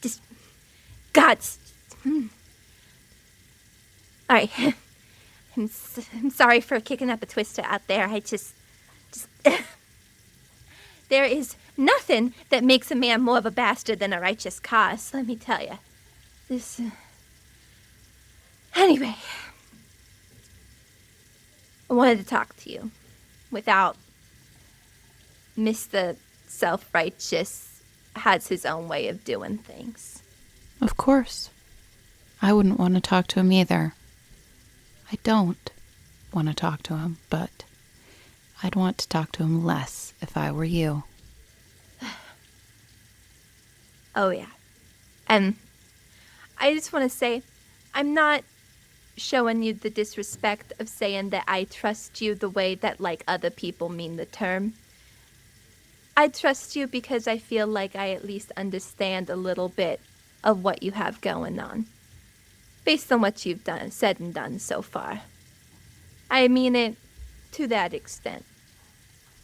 Just, God's... Alright. I'm sorry for kicking up a twister out there. I just there is nothing that makes a man more of a bastard than a righteous cause, let me tell you. This... Anyway. I wanted to talk to you without Mr. Self-Righteous has his own way of doing things. Of course. I wouldn't want to talk to him either. I don't want to talk to him, but I'd want to talk to him less if I were you. Oh, yeah. And I just want to say, I'm not showing you the disrespect of saying that I trust you the way that, like, other people mean the term. I trust you because I feel like I at least understand a little bit of what you have going on, based on what you've said and done so far. I mean it to that extent.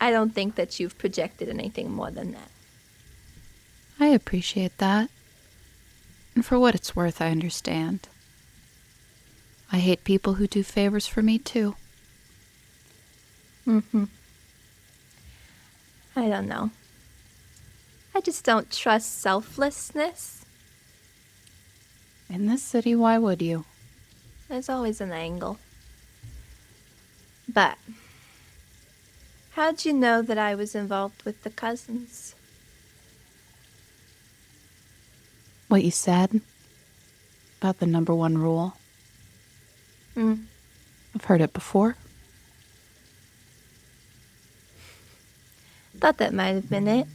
I don't think that you've projected anything more than that. I appreciate that. And for what it's worth, I understand. I hate people who do favors for me, too. I don't know. I just don't trust selflessness. In this city, why would you? There's always an angle. But how'd you know that I was involved with the cousins? What you said about the number one rule. I've heard it before. Thought that might have been it.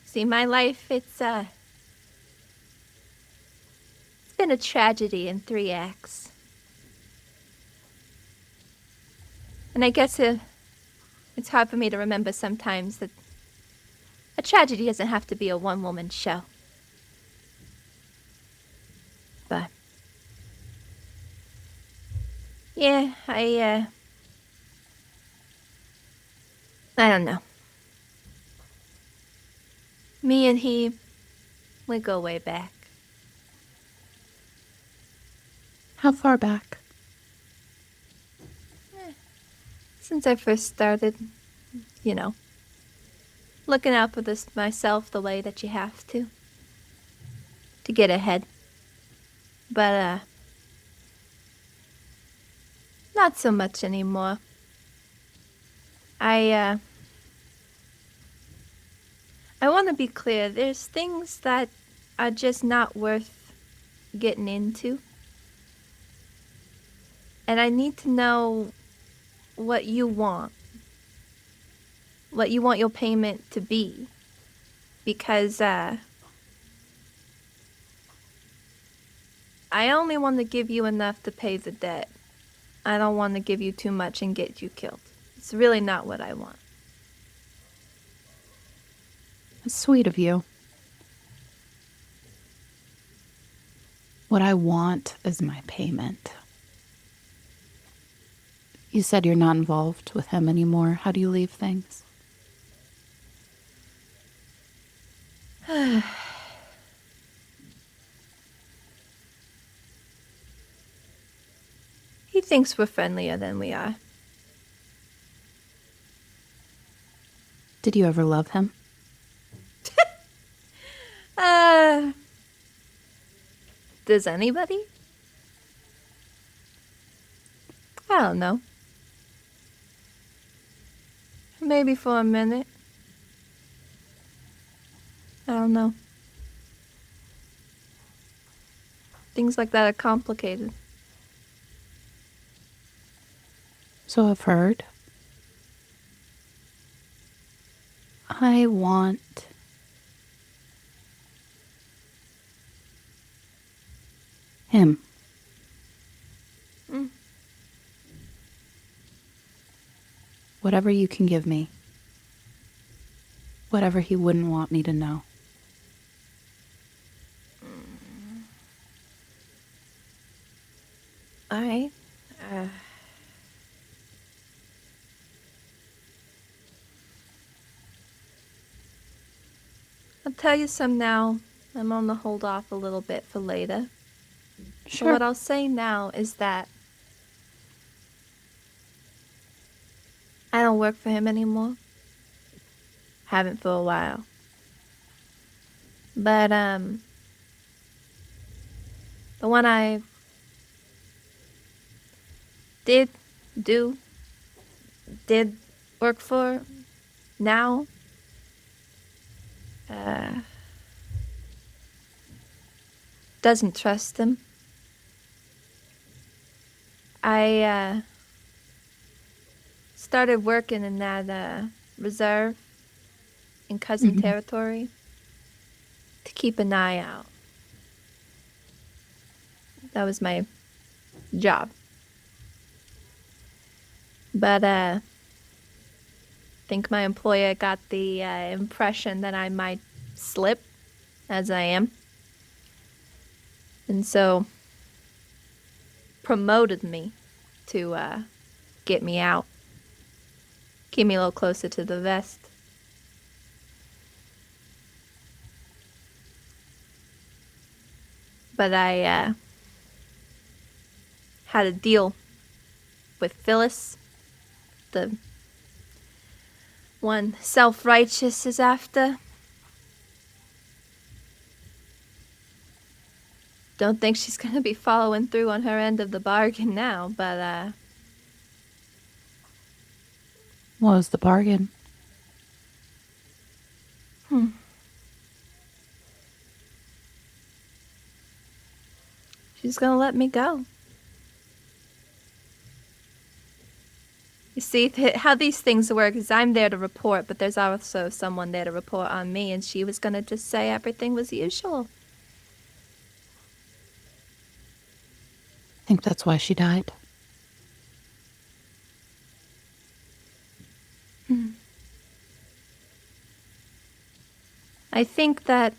See, my life, it's been a tragedy in 3 acts. And I guess it's hard for me to remember sometimes that a tragedy doesn't have to be a one-woman show. But yeah, I don't know. Me and he, we go way back. How far back? Since I first started, you know, looking out for myself the way that you have to get ahead. But, not so much anymore. I want to be clear. There's things that are just not worth getting into. And I need to know what you want. What you want your payment to be. Because, I only want to give you enough to pay the debt. I don't want to give you too much and get you killed. It's really not what I want. That's sweet of you. What I want is my payment. You said you're not involved with him anymore. How do you leave things? He thinks we're friendlier than we are. Did you ever love him? Does anybody? I don't know. Maybe for a minute. I don't know. Things like that are complicated. So I've heard. I want him. Whatever you can give me. Whatever he wouldn't want me to know. All right. I'll tell you some now. I'm on the hold off a little bit for later. Sure. But what I'll say now is that I don't work for him anymore. Haven't for a while. But, the one I did work for now, doesn't trust him. I, started working in that, reserve in cousin territory to keep an eye out. That was my job. But, I think my employer got the impression that I might slip, as I am. And so promoted me to get me out. Keep me a little closer to the vest. But I had a deal with Phyllis, the one self-righteous is after. Don't think she's gonna be following through on her end of the bargain now, but What was the bargain? She's gonna let me go. You see, how these things work is I'm there to report, but there's also someone there to report on me, and she was gonna just say everything was usual. Think that's why she died? I think that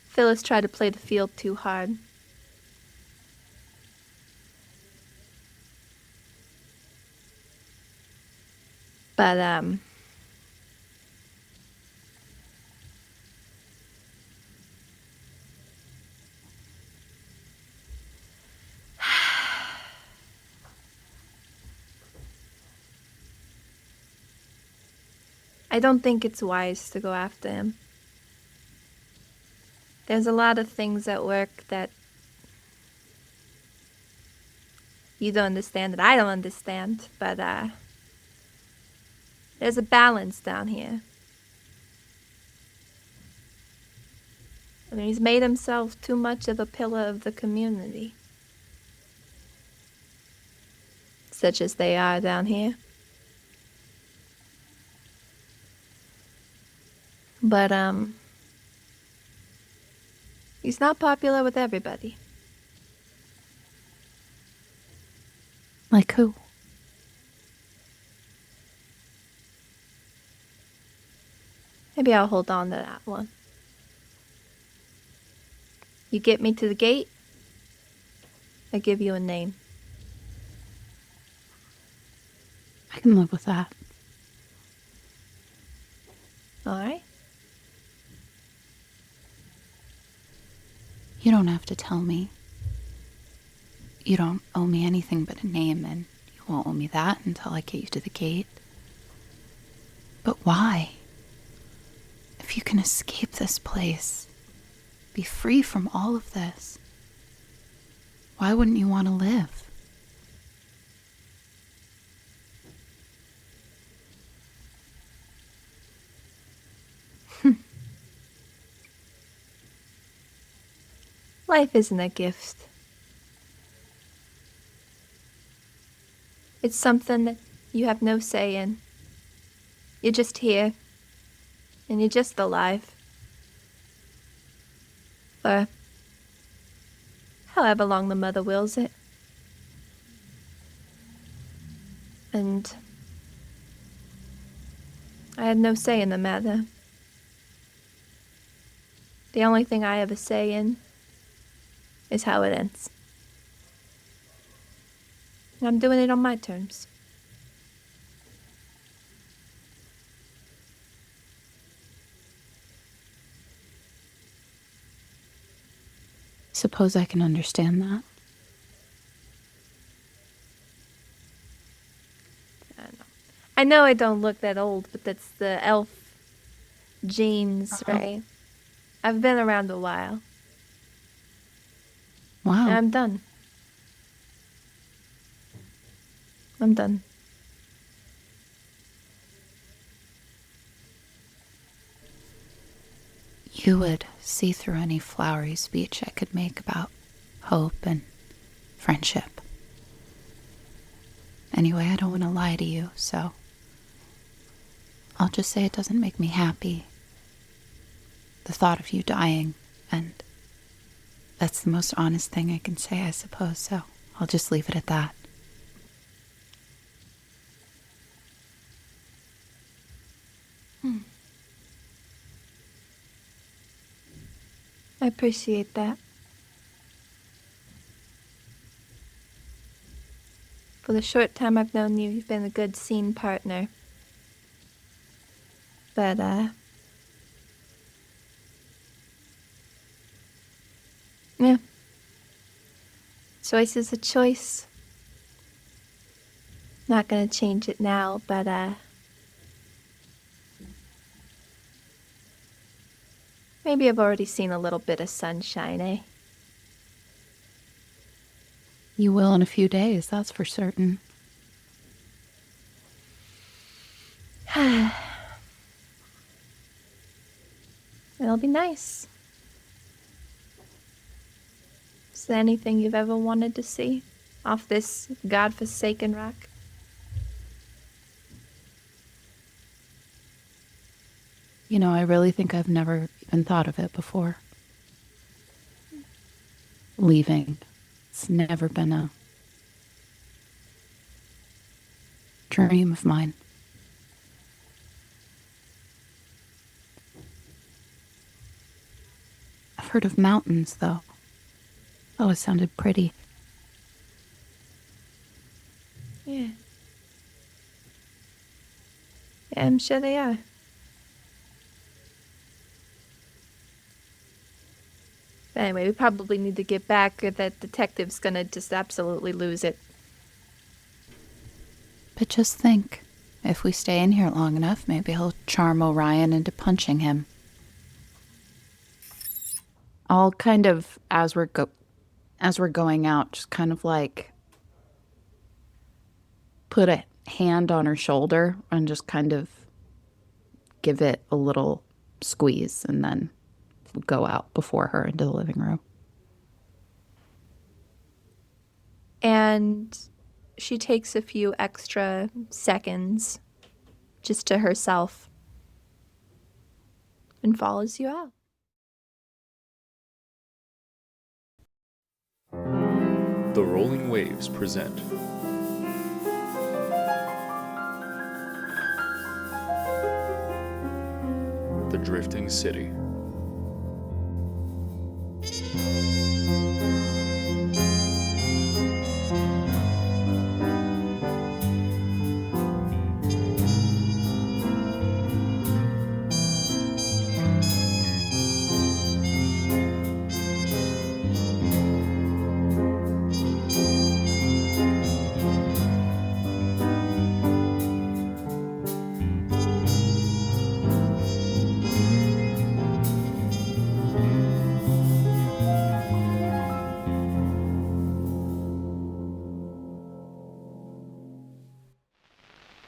Phyllis tried to play the field too hard. But, I don't think it's wise to go after him. There's a lot of things at work that you don't understand, that I don't understand, but, there's a balance down here. I mean, he's made himself too much of a pillar of the community. Such as they are down here. But, he's not popular with everybody. Like who? Maybe I'll hold on to that one. You get me to the gate, I give you a name. I can live with that. All right? You don't have to tell me. You don't owe me anything but a name, and you won't owe me that until I get you to the gate. But why? If you can escape this place, be free from all of this, why wouldn't you want to live? Life isn't a gift. It's something that you have no say in. You're just here, and you're just alive. For however long the mother wills it. And I had no say in the matter. The only thing I have a say in is how it ends. And I'm doing it on my terms. Suppose I can understand that. I know I don't look that old, but that's the elf genes, right? I've been around a while. Wow. And I'm done. I'm done. You would see through any flowery speech I could make about hope and friendship. Anyway, I don't want to lie to you, so I'll just say it doesn't make me happy. The thought of you dying, and that's the most honest thing I can say, I suppose, so I'll just leave it at that. I appreciate that. For the short time I've known you, you've been a good scene partner. But, yeah. Choice is a choice. Not gonna change it now, but, maybe I've already seen a little bit of sunshine, eh? You will in a few days, that's for certain. It'll be nice. Is there anything you've ever wanted to see off this godforsaken rock? You know, I really think I've never even thought of it before. Leaving. It's never been a dream of mine. I've heard of mountains, though. Always sounded pretty. Yeah. Yeah, I'm sure they are. But anyway, we probably need to get back, or that detective's gonna just absolutely lose it. But just think, if we stay in here long enough, maybe he'll charm Orion into punching him. I'll kind of, as we're going out, just kind of like put a hand on her shoulder and just kind of give it a little squeeze, and then go out before her into the living room. And she takes a few extra seconds just to herself and follows you out. The Rolling Waves present The Drifting City.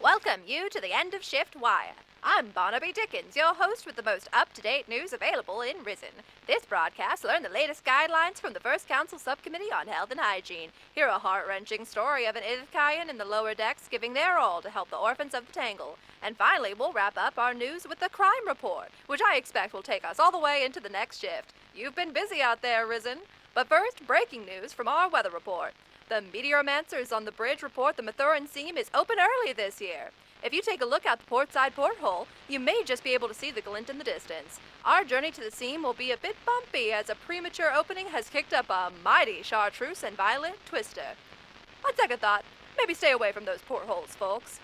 Welcome you to the end of Shift Wire. I'm Barnaby Dickens, your host with the most up-to-date news available in Rz'n. This broadcast learn the latest guidelines from the First Council Subcommittee on Health and Hygiene. Hear a heart-wrenching story of an Ithkayan in the lower decks giving their all to help the orphans of the Tangle. And finally, we'll wrap up our news with the crime report, which I expect will take us all the way into the next shift. You've been busy out there, Rz'n. But first, breaking news from our weather report. The meteoromancers on the bridge report the Mathurin seam is open early this year. If you take a look out the portside porthole, you may just be able to see the glint in the distance. Our journey to the seam will be a bit bumpy as a premature opening has kicked up a mighty chartreuse and violet twister. On second thought, maybe stay away from those portholes, folks.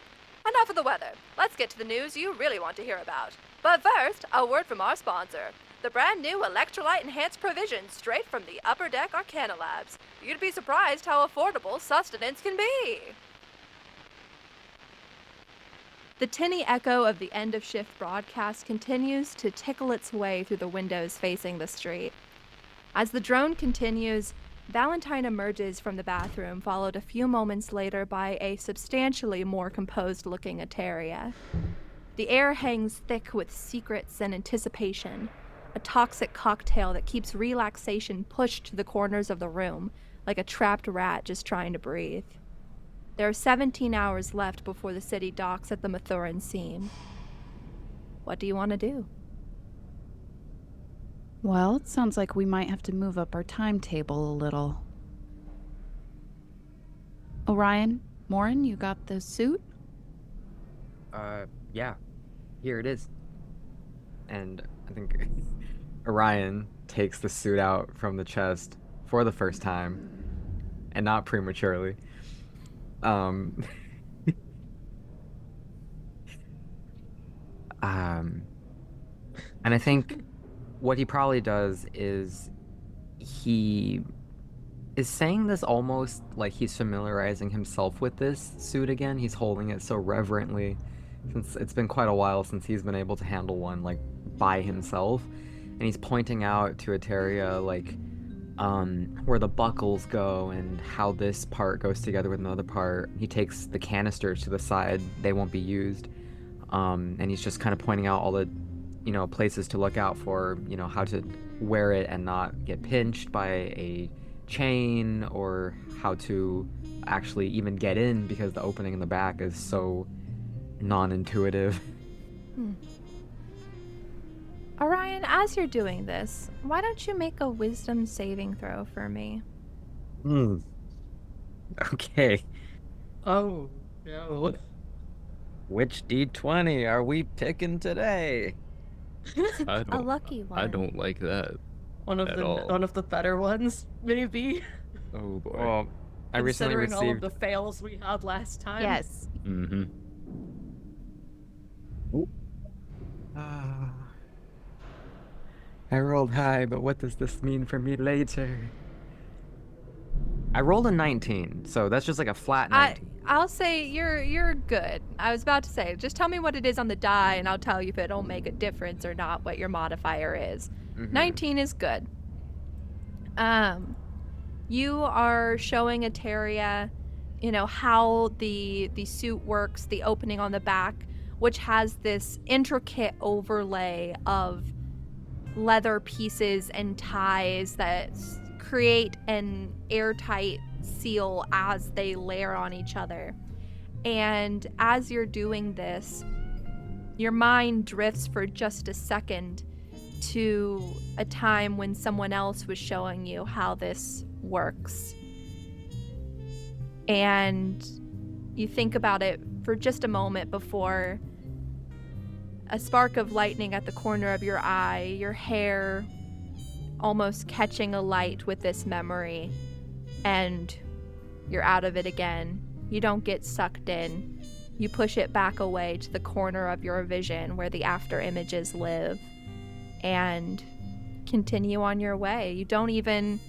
Enough of the weather. Let's get to the news you really want to hear about. But first, a word from our sponsor. The brand new electrolyte enhanced provisions straight from the Upper Deck Arcana Labs. You'd be surprised how affordable sustenance can be. The tinny echo of the end of shift broadcast continues to tickle its way through the windows facing the street. As the drone continues, Valentine emerges from the bathroom, followed a few moments later by a substantially more composed-looking Eteria. The air hangs thick with secrets and anticipation, a toxic cocktail that keeps relaxation pushed to the corners of the room, like a trapped rat just trying to breathe. There are 17 hours left before the city docks at the Mathurin seam. What do you want to do? Well, it sounds like we might have to move up our timetable a little. Orion, Morin, you got the suit? Yeah. Here it is. And I think Orion takes the suit out from the chest for the first time, and not prematurely. And I think what he probably does is he is saying this almost like he's familiarizing himself with this suit again. He's holding it so reverently, since it's been quite a while since he's been able to handle one like by himself. And he's pointing out to Eteria like where the buckles go and how this part goes together with another part. He takes the canisters to the side, they won't be used. And he's just kind of pointing out all the, places to look out for, how to wear it and not get pinched by a chain, or how to actually even get in because the opening in the back is so non-intuitive. Orion, as you're doing this, why don't you make a wisdom saving throw for me? Okay. Oh, no. Which D20 are we picking today? I A don't, lucky one. I don't like that. One of At the all. one of the better ones, maybe. Oh boy. Well, I recently Considering all of received... the fails we had last time. Yes. Mm-hmm. I rolled high, but what does this mean for me later? I rolled a 19, so that's just like a flat 19. I'll say you're good. I was about to say, just tell me what it is on the die, and I'll tell you if it'll make a difference or not. What your modifier is. 19 is good. You are showing Eteria, how the suit works, the opening on the back, which has this intricate overlay of leather pieces and ties that create an airtight seal as they layer on each other. And as you're doing this, your mind drifts for just a second to a time when someone else was showing you how this works. And you think about it for just a moment before a spark of lightning at the corner of your eye, your hair almost catching a light with this memory, and you're out of it again. You don't get sucked in. You push it back away to the corner of your vision where the after images live, and continue on your way. You don't even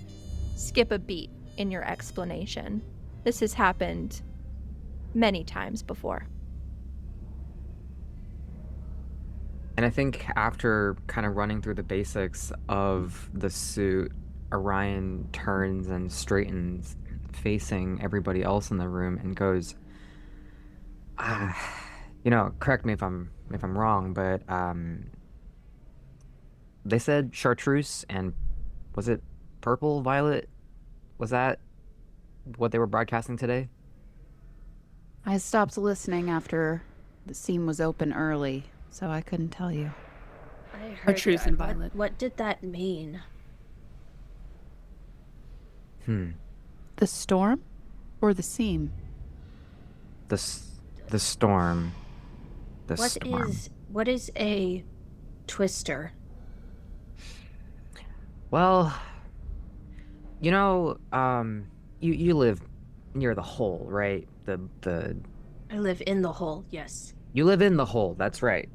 skip a beat in your explanation. This has happened many times before. And I think after kind of running through the basics of the suit, Orion turns and straightens, facing everybody else in the room, and goes, correct me if I'm wrong, but they said chartreuse, and was it purple, violet? Was that what they were broadcasting today? I stopped listening after the seam was open early, so I couldn't tell you. I heard Chartreuse that. and violet. What did that mean? The storm? Or the seam? The storm. The What storm. What is a twister? Well, you live near the hole, right? The I live in the hole, yes. You live in the hole, that's right.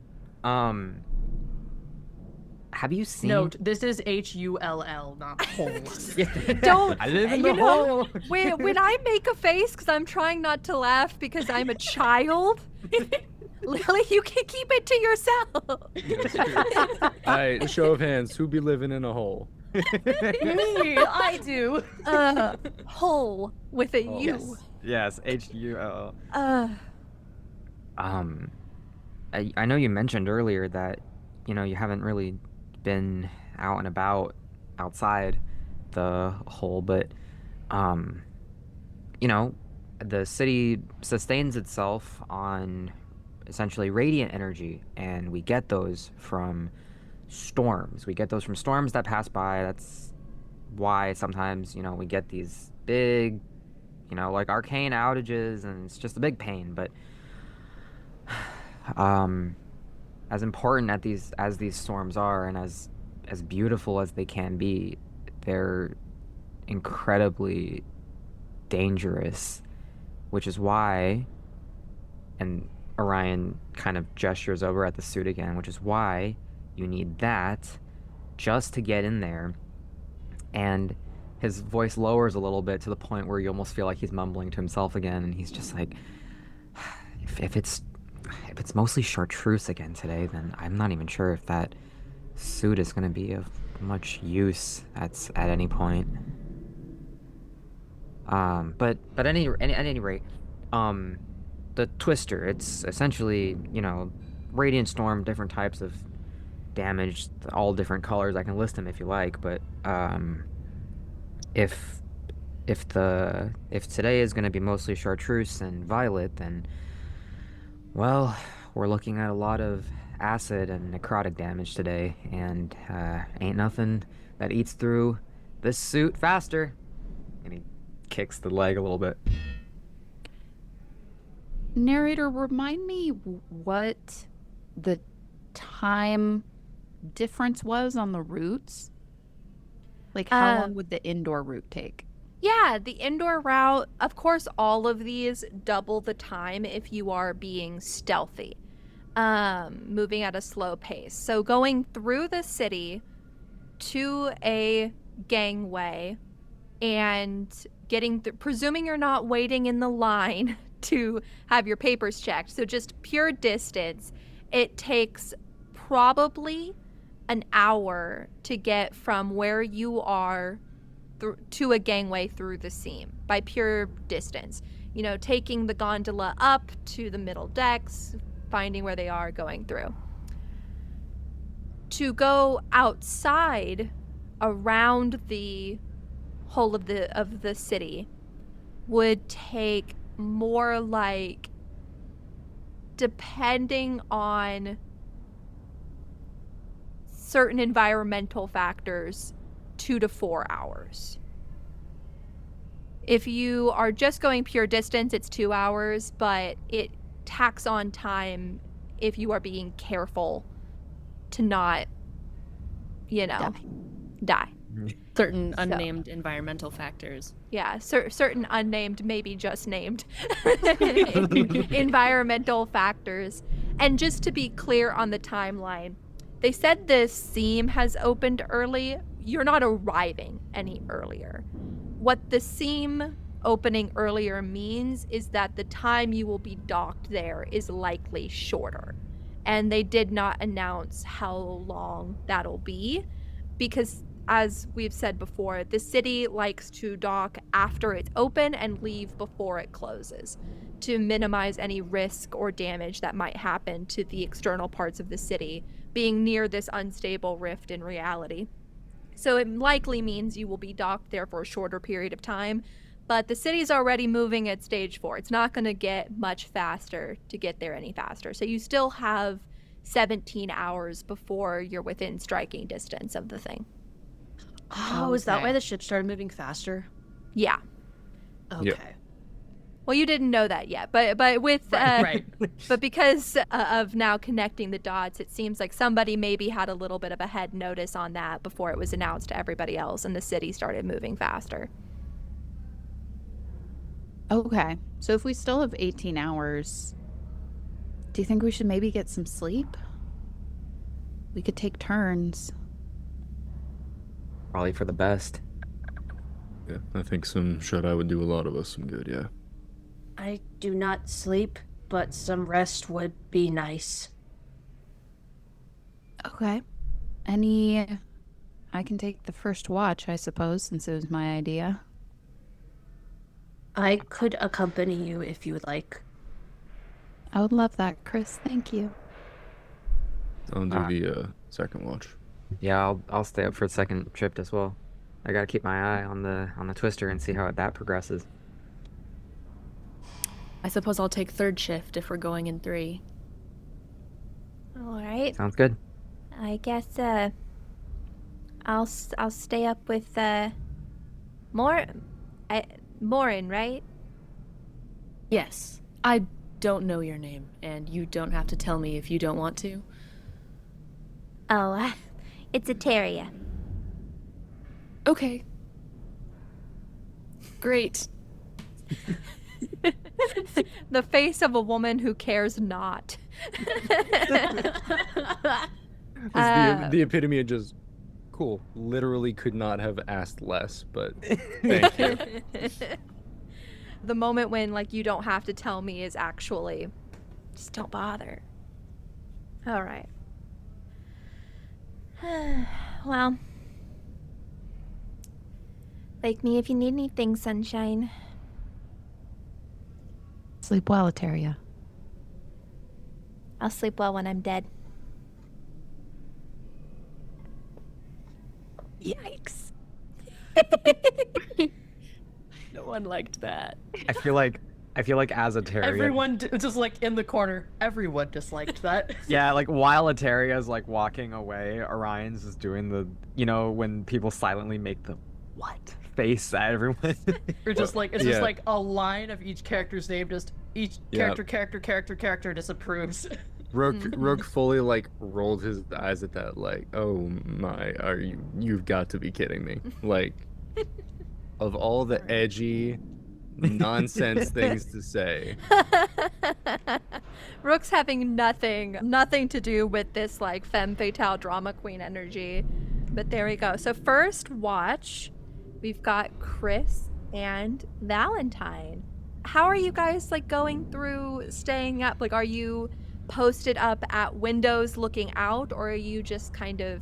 have you seen? Note, this is Hull, not hole. Don't. I live in You the know, hole. when I make a face because I'm trying not to laugh because I'm a child, Lily, you can keep it to yourself. All right, show of hands. Who be living in a hole? Me, I do. Hole with a U. Yes, Hull. Uh, I know you mentioned earlier that, you know, you haven't really been out and about outside the hole, but, you know, the city sustains itself on essentially radiant energy, and we get those from storms. We get those from storms that pass by. That's why sometimes, you know, we get these big, you know, like arcane outages, and it's just a big pain, but as important as these storms are, and as beautiful as they can be, they're incredibly dangerous, which is why, and Orion kind of gestures over at the suit again, which is why you need that just to get in there. And his voice lowers a little bit to the point where you almost feel like he's mumbling to himself again, and he's just like, if it's mostly chartreuse again today, then I'm not even sure if that suit is going to be of much use at any point. But at any rate, the twister, it's essentially, you know, radiant storm, different types of damage, all different colors. I can list them if you like, but if today is going to be mostly chartreuse and violet, then, well, we're looking at a lot of acid and necrotic damage today, and ain't nothing that eats through this suit faster. And he kicks the leg a little bit. Narrator, remind me what the time difference was on the routes? Like, how long would the indoor route take? Yeah, the indoor route, of course, all of these double the time if you are being stealthy, moving at a slow pace. So going through the city to a gangway and getting, presuming you're not waiting in the line to have your papers checked, so just pure distance, it takes probably an hour to get from where you are to a gangway through the seam by pure distance. You know, taking the gondola up to the middle decks, finding where they are, going through. To go outside around the whole of the city would take more, like, depending on certain environmental factors, 2 to 4 hours. If you are just going pure distance, it's 2 hours, but it tacks on time if you are being careful to not, you know, die. Certain unnamed environmental factors. Yeah, certain unnamed, maybe just named environmental factors. And just to be clear on the timeline, they said this seam has opened early. You're not arriving any earlier. What the seam opening earlier means is that the time you will be docked there is likely shorter. And they did not announce how long that'll be, because as we've said before, the city likes to dock after it's open and leave before it closes to minimize any risk or damage that might happen to the external parts of the city, being near this unstable rift in reality. So it likely means you will be docked there for a shorter period of time, but the city's already moving at stage 4. It's not going to get much faster to get there any faster. So you still have 17 hours before you're within striking distance of the thing. Oh, is that why the ship started moving faster? Yeah. Okay. Yep. Well, you didn't know that yet, but with Right. but because of now connecting the dots, it seems like somebody maybe had a little bit of a head notice on that before it was announced to everybody else, and the city started moving faster. Okay. So if we still have 18 hours, do you think we should maybe get some sleep? We could take turns. Probably for the best. Yeah, I think some shut-eye would do a lot of us some good, yeah. I do not sleep, but some rest would be nice. Okay. I can take the first watch, I suppose, since it was my idea. I could accompany you if you would like. I would love that, Chrys. Thank you. I'll do the second watch. Yeah, I'll stay up for the second shift as well. I gotta keep my eye on the twister and see how that progresses. I suppose I'll take third shift if we're going in 3. All right. Sounds good. I guess I'll stay up with Morin, right? Yes. I don't know your name, and you don't have to tell me if you don't want to. Oh, it's Eteria. Okay. Great. The face of a woman who cares not. It's the epitome of just cool. Literally could not have asked less, but thank you. The moment when, like, you don't have to tell me is actually, just don't bother. All right. Well, wake me if you need anything, sunshine. Sleep well, Eteria. I'll sleep well when I'm dead. Yikes. No one liked that. I feel like as a Terrier. Everyone just like in the corner. Everyone disliked that. Yeah, like while Eteria's like walking away, Orion's just doing the, when people silently make the what face at everyone. Or just like it's Yeah. just like a line of each character's name. Just each Yeah. character disapproves. Rook fully like rolled his eyes at that, like, oh my, you've got to be kidding me. Like, of all the edgy nonsense things to say. Rook's having nothing to do with this, like, femme fatale drama queen energy. But there we go. So first watch, we've got Chrys and Valentine. How are you guys, like, going through staying up? Like, are you posted up at windows looking out, or are you just kind of,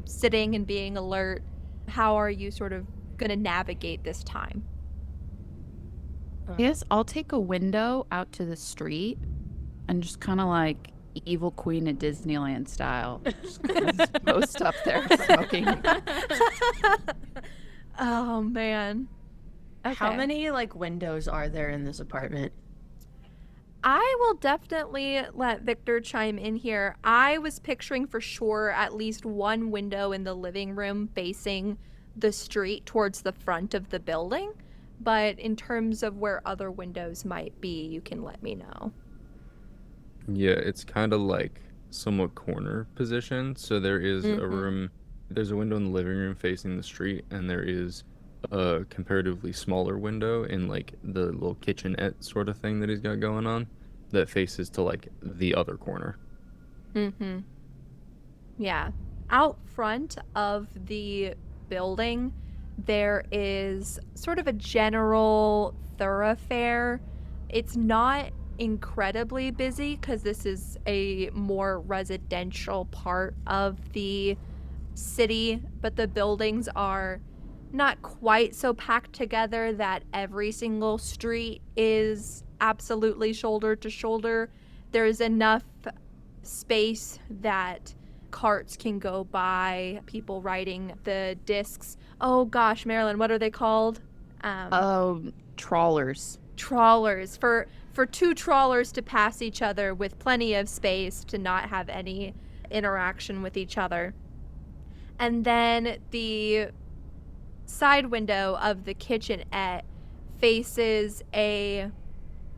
sitting and being alert? How are you sort of going to navigate this time? Yes, I'll take a window out to the street and just kind of like evil queen at Disneyland style. Just post up there smoking. Oh, man. How Okay. many like windows are there in this apartment? I will definitely let Victor chime in here. I was picturing for sure at least one window in the living room facing the street towards the front of the building. But in terms of where other windows might be, you can let me know. Yeah, it's kind of like somewhat corner position. So there is a room, there's a window in the living room facing the street, and there is a comparatively smaller window in like the little kitchenette sort of thing that he's got going on that faces to like the other corner. Mm-hmm. Yeah. Out front of the building, there is sort of a general thoroughfare. It's not incredibly busy because this is a more residential part of the city, but the buildings are not quite so packed together that every single street is absolutely shoulder to shoulder. There's enough space that carts can go by, people riding the discs. Oh gosh, Marilyn, what are they called? Trawlers. Trawlers. For two trawlers to pass each other with plenty of space to not have any interaction with each other. And then the side window of the kitchenette faces a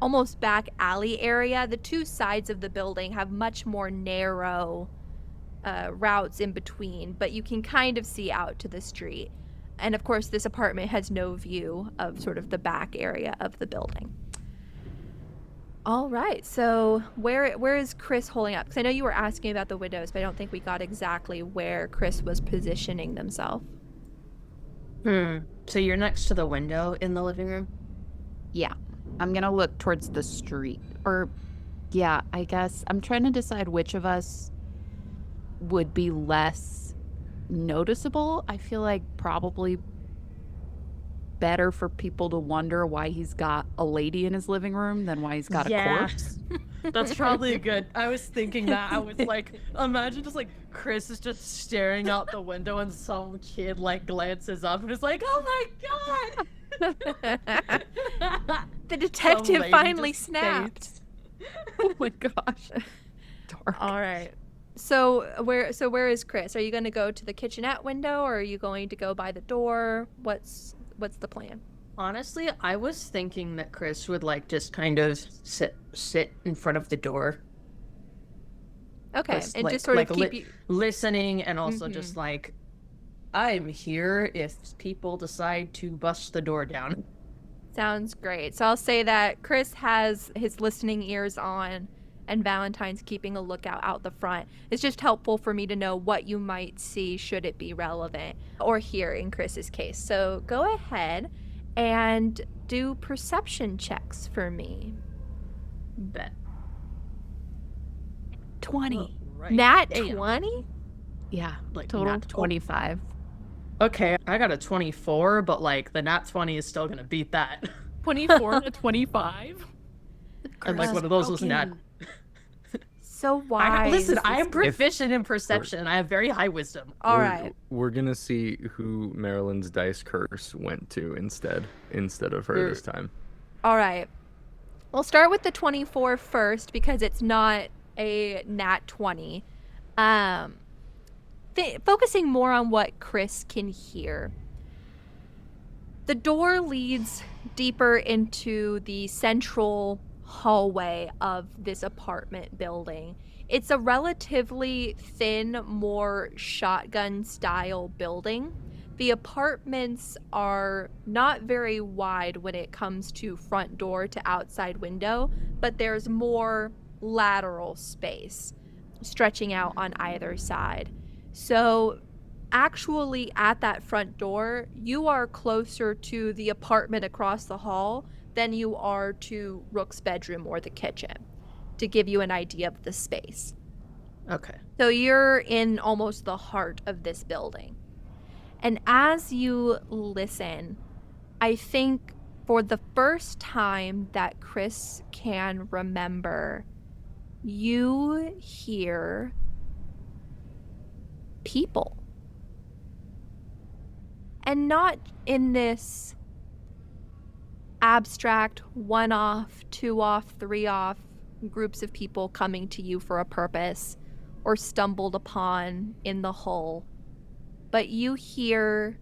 almost back alley area. The two sides of the building have much more narrow routes in between, but you can kind of see out to the street. And of course, this apartment has no view of sort of the back area of the building. All right. So where is Chrys holding up? Because I know you were asking about the windows, but I don't think we got exactly where Chrys was positioning themselves. So you're next to the window in the living room? Yeah. I'm gonna look towards the street. Or, yeah, I guess. I'm trying to decide which of us would be less noticeable. I feel like probably better for people to wonder why he's got a lady in his living room than why he's got a corpse. That's probably good. I was thinking that. I was like, imagine just like Chrys is just staring out the window and some kid like glances up and is like, oh my god! The detective lady finally just snapped. Oh my gosh. Dark. All right. So where is Chrys? Are you going to go to the kitchenette window, or are you going to go by the door? What's the plan? Honestly, I was thinking that Chrys would like just kind of sit in front of the door. Okay, Just, and like- just sort like of keep you. listening, and also just like, I'm here if people decide to bust the door down. Sounds great. So I'll say that Chrys has his listening ears on, and Valentine's keeping a lookout out the front. It's just helpful for me to know what you might see should it be relevant, or hear in Chris's case. So go ahead and do perception checks for me. Bet. 20. Right. Nat Damn. 20? Yeah. Like, Total nat 25. Okay, I got a 24, but like the nat 20 is still gonna beat that. 24 to 25. And like one of those was nat. So wise. Listen, I am proficient in perception. I have very high wisdom. All right. We're gonna see who Marilyn's dice curse went to instead of her this time. All right. We'll start with the 24 first because it's not a nat 20. Focusing more on what Chrys can hear. The door leads deeper into the central hallway of this apartment building. It's a relatively thin, more shotgun style building. The apartments are not very wide when it comes to front door to outside window, but there's more lateral space stretching out on either side. So actually at that front door, you are closer to the apartment across the hall than you are to Rook's bedroom or the kitchen, to give you an idea of the space. Okay. So you're in almost the heart of this building. And as you listen, I think for the first time that Chrys can remember, you hear people. And not in this abstract, one-off, two-off, three-off groups of people coming to you for a purpose or stumbled upon in the hull. But you hear,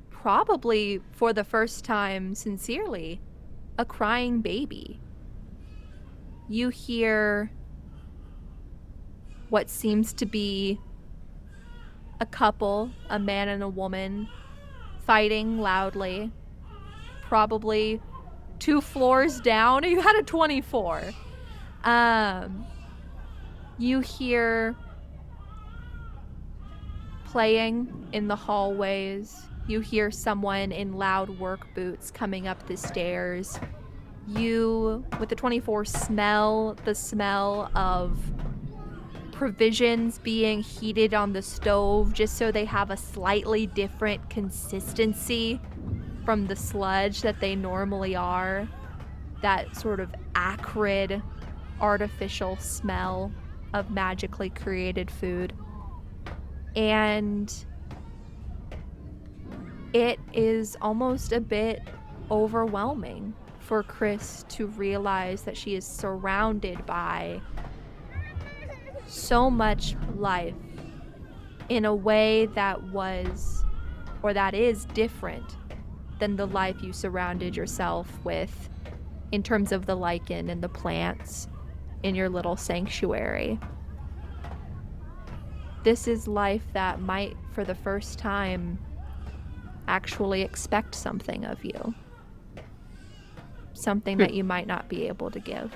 probably for the first time sincerely, a crying baby. You hear what seems to be a couple, a man and a woman, fighting loudly, probably 2 floors down. You had a 24. You hear playing in the hallways. You hear someone in loud work boots coming up the stairs. You, with the 24, smell the smell of provisions being heated on the stove just so they have a slightly different consistency from the sludge that they normally are. That sort of acrid, artificial smell of magically created food. And it is almost a bit overwhelming for Chrys to realize that she is surrounded by so much life in a way that was, or that is, different than the life you surrounded yourself with in terms of the lichen and the plants in your little sanctuary. This is life that might, for the first time, actually expect something of you. something that you might not be able to give.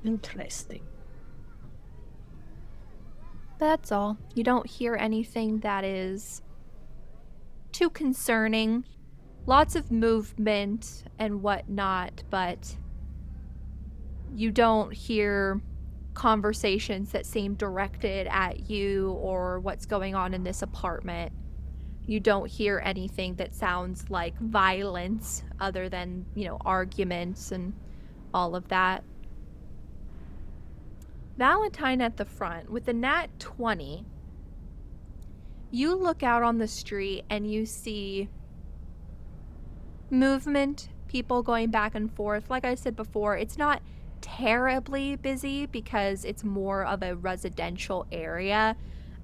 Interesting. That's all. You don't hear anything that is too concerning. Lots of movement and whatnot, but you don't hear conversations that seem directed at you or what's going on in this apartment. You don't hear anything that sounds like violence other than, arguments and all of that. Valentine at the front with the nat 20. You look out on the street and you see movement, people going back and forth. Like I said before, it's not terribly busy because it's more of a residential area,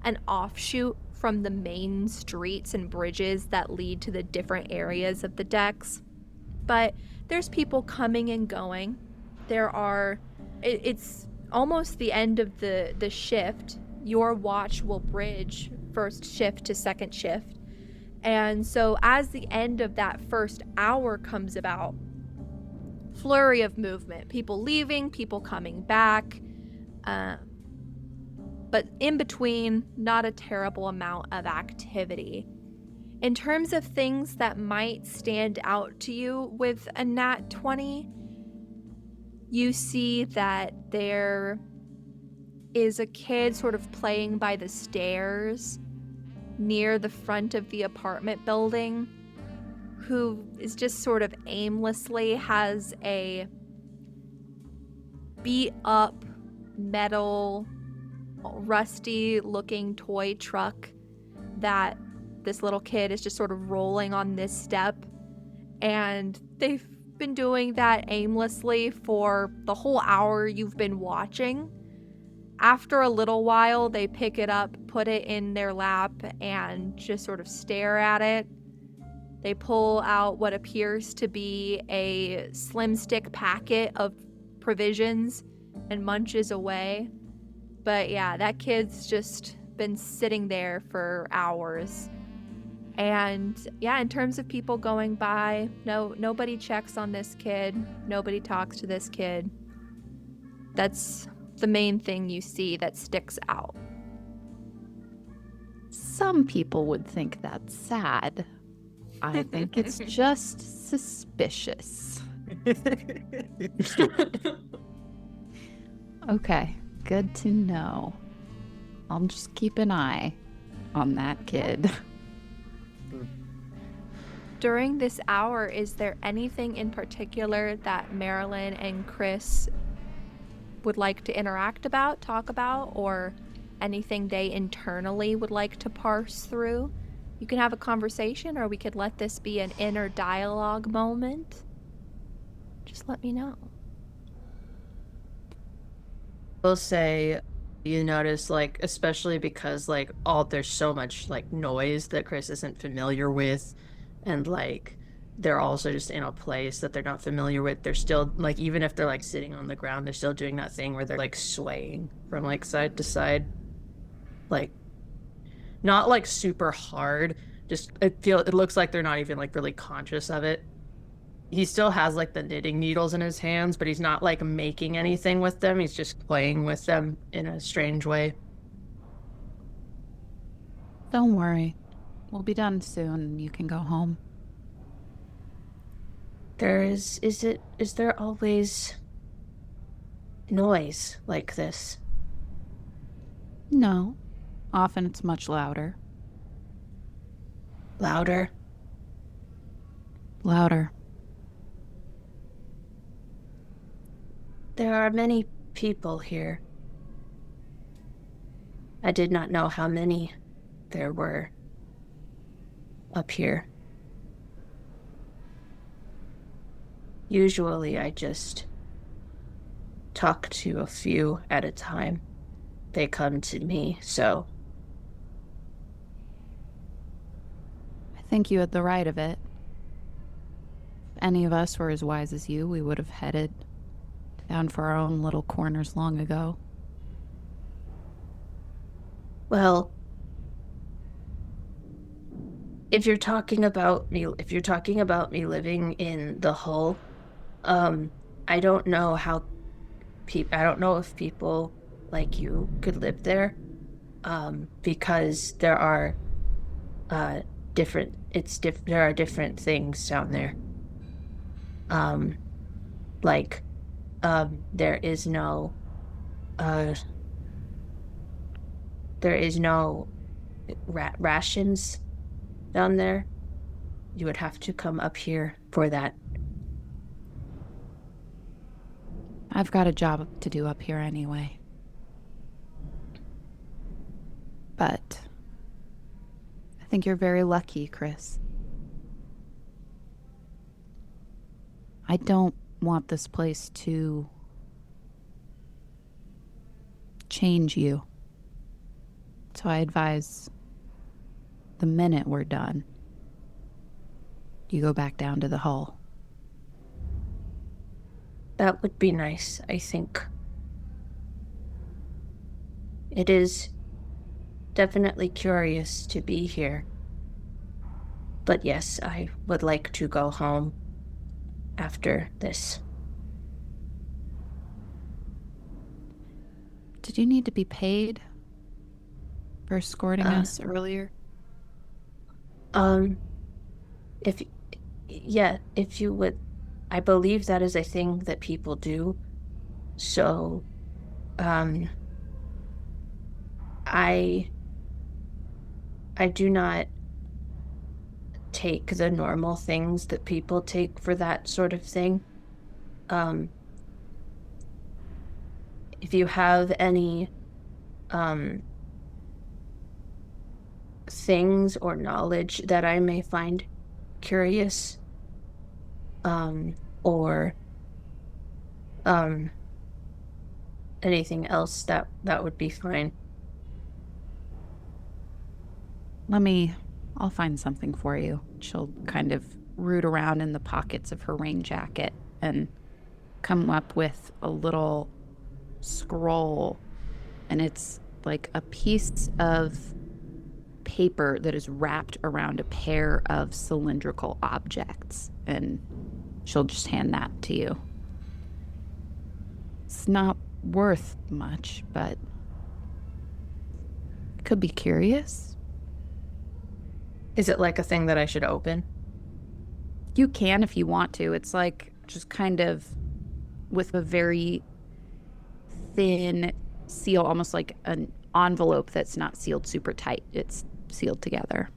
an offshoot from the main streets and bridges that lead to the different areas of the decks. But there's people coming and going. It's almost the end of the shift. Your watch will bridge first shift to second shift. And so as the end of that first hour comes about, flurry of movement, people leaving, people coming back, but in between, not a terrible amount of activity. In terms of things that might stand out to you with a nat 20, you see that there is a kid sort of playing by the stairs near the front of the apartment building who is just sort of aimlessly has a beat up metal rusty looking toy truck that this little kid is just sort of rolling on this step, and they've been doing that aimlessly for the whole hour you've been watching. After a little while, they pick it up, put it in their lap, and just sort of stare at it. They pull out what appears to be a slim stick packet of provisions and munches away. But yeah, that kid's just been sitting there for hours. And yeah, in terms of people going by, nobody checks on this kid. Nobody talks to this kid. That's the main thing you see that sticks out. Some people would think that's sad. I think it's just suspicious. Okay, good to know. I'll just keep an eye on that kid. During this hour, is there anything in particular that Marilyn and Chrys would like to interact about, talk about, or anything they internally would like to parse through? You can have a conversation, or we could let this be an inner dialogue moment. Just let me know. Will say you notice, like, especially because like there's so much like noise that Chrys isn't familiar with, and like they're also just in a place that they're not familiar with. They're still like, even if they're like sitting on the ground, they're still doing that thing where they're like swaying from like side to side, like not like super hard, just it looks like they're not even like really conscious of it. He still has like the knitting needles in his hands, but he's not like making anything with them. He's just playing with them in a strange way. Don't worry. We'll be done soon and you can go home. Is there always noise like this? No. Often it's much louder. Louder? Louder. There are many people here. I did not know how many there were up here. Usually I just talk to a few at a time. They come to me, so... I think you had the right of it. If any of us were as wise as you, we would have headed down for our own little corners long ago. Well, if you're talking about me living in the hull, I don't know how I don't know if people like you could live there, because there are there are different things down there. Like there is no rations down there. You would have to come up here for that. I've got a job to do up here anyway. But I think you're very lucky, Chrys. I don't want this place to change you. So I advise the minute we're done, you go back down to the hull. That would be nice, I think. It is definitely curious to be here. But yes, I would like to go home after this. Did you need to be paid for escorting us earlier? If you would, I believe that is a thing that people do. So, I do not take the normal things that people take for that sort of thing. If you have any things or knowledge that I may find curious, or anything else, that would be fine. I'll find something for you. She'll kind of root around in the pockets of her rain jacket and come up with a little scroll, and it's like a piece of paper that is wrapped around a pair of cylindrical objects, and she'll just hand that to you. It's not worth much, but it could be curious. Is it like a thing that I should open? You can if you want to. It's like just kind of with a very thin seal, almost like an envelope that's not sealed super tight. It's sealed together.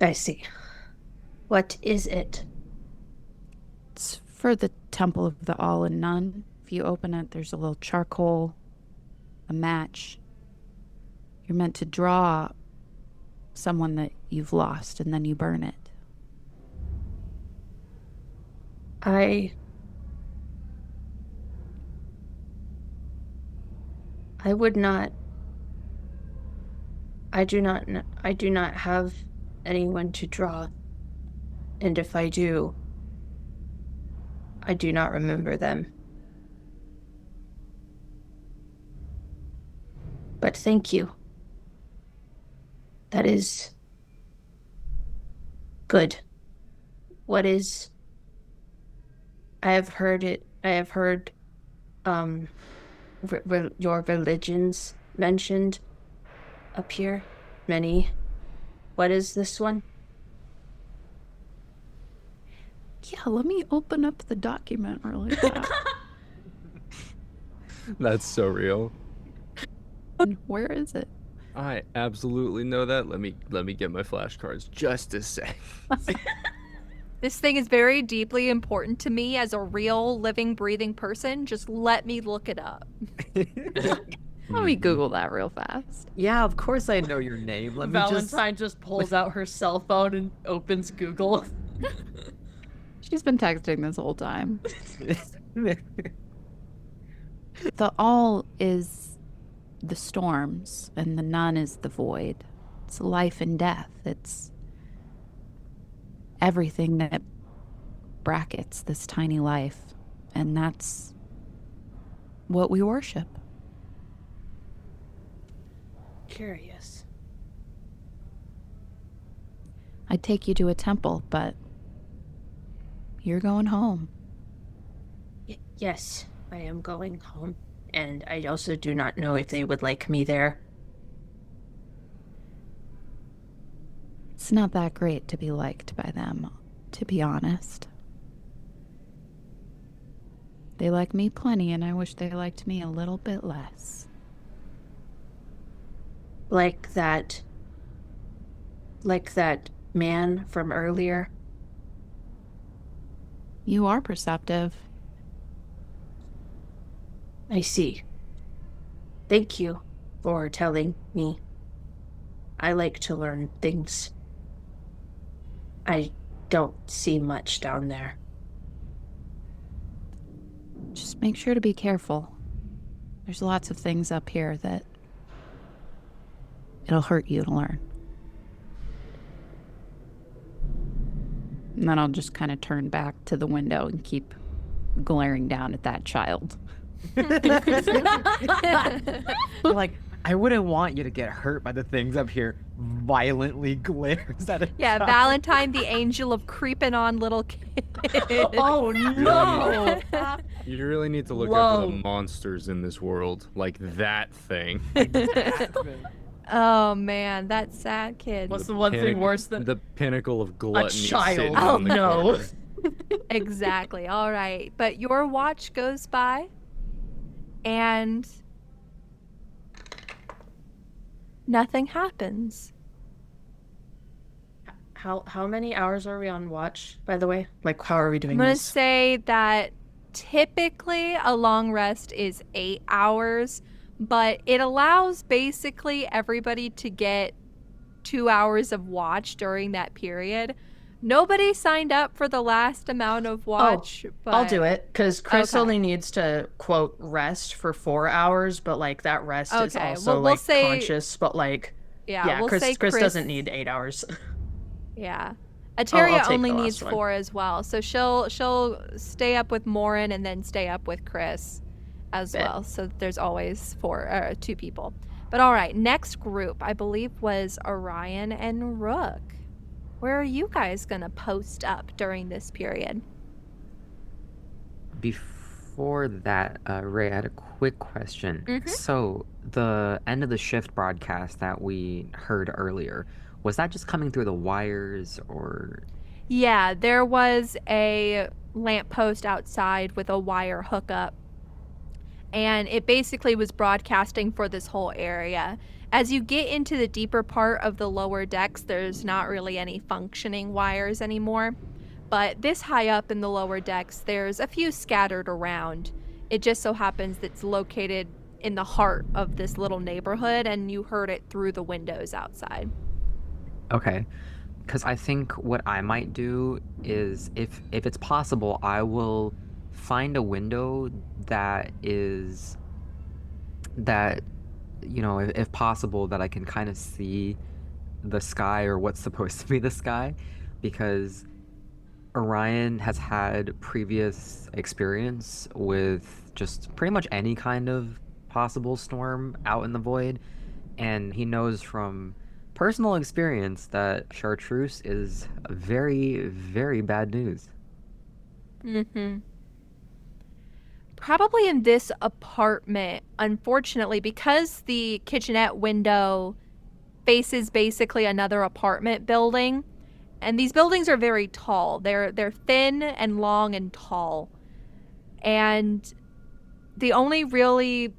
I see. What is it? It's for the Temple of the All and None. If you open it, there's a little charcoal, a match. You're meant to draw someone that you've lost, and then you burn it. I would not. I do not have anyone to draw. And if I do, I do not remember them. But thank you. That is good. What is... I have heard your religions mentioned up here. Many. What is this one? Yeah, let me open up the document really fast. That's so real. Where is it? I absolutely know that. Let me get my flashcards just a sec. This thing is very deeply important to me as a real living, breathing person. Just let me look it up. Let me Google that real fast. Yeah, of course I know your name. Let me Valentine just pulls out her cell phone and opens Google. She's been texting this whole time. The All is the storms, and the None is the void. It's life and death. It's everything that brackets this tiny life, and that's what we worship. Curious. I'd take you to a temple, but you're going home. Yes, I am going home. And I also do not know if they would like me there. It's not that great to be liked by them, to be honest. They like me plenty, and I wish they liked me a little bit less. Like that man from earlier. You are perceptive. I see. Thank you for telling me. I like to learn things. I don't see much down there. Just make sure to be careful. There's lots of things up here that it'll hurt you to learn. And then I'll just kind of turn back to the window and keep glaring down at that child. Like, I wouldn't want you to get hurt by the things up here. Violently glares at a Yeah, child. Valentine, the angel of creeping on little kids. Oh no! You really need to look out for the monsters in this world, like that thing. Oh man, that sad kid. What's the one thing worse than the pinnacle of gluttony? child? sitting Oh, on the no. corner. Exactly. All right. But your watch goes by and nothing happens. How many hours are we on watch, by the way? Like, how are we doing I'm going to this? say that typically a long rest is 8 hours, but it allows basically everybody to get 2 hours of watch during that period. Nobody signed up for the last amount of watch. But I'll do it, because Chrys Okay. only needs to, quote, rest for 4 hours, but, like, that rest is Okay, also, well, we'll like, say- conscious, but, like, Yeah, we'll Chrys, say Chrys doesn't need 8 hours. Yeah. I'll Ateria take only the last needs one. 4 as well. So she'll stay up with Morin and then stay up with Chrys as Bet. well. So there's always 2 people. But all right, next group I believe was Orion and Rook. Where are you guys going to post up during this period? Before that, Ray, I had a quick question. Mhm. So, the end of the shift broadcast that we heard earlier, was that just coming through the wires or... Yeah, there was a lamppost outside with a wire hookup, and it basically was broadcasting for this whole area. As you get into the deeper part of the lower decks, there's not really any functioning wires anymore. But this high up in the lower decks, there's a few scattered around. It just so happens that it's located in the heart of this little neighborhood, and you heard it through the windows outside. Okay. Because I think what I might do is, if it's possible, I will find a window that is... that, you know, if possible, that I can kind of see the sky or what's supposed to be the sky, because Orion has had previous experience with just pretty much any kind of possible storm out in the void, and he knows from personal experience that chartreuse is very, very bad news. Mm-hmm. Probably in this apartment, unfortunately, because the kitchenette window faces basically another apartment building, and these buildings are very tall. They're thin and long and tall. And the only really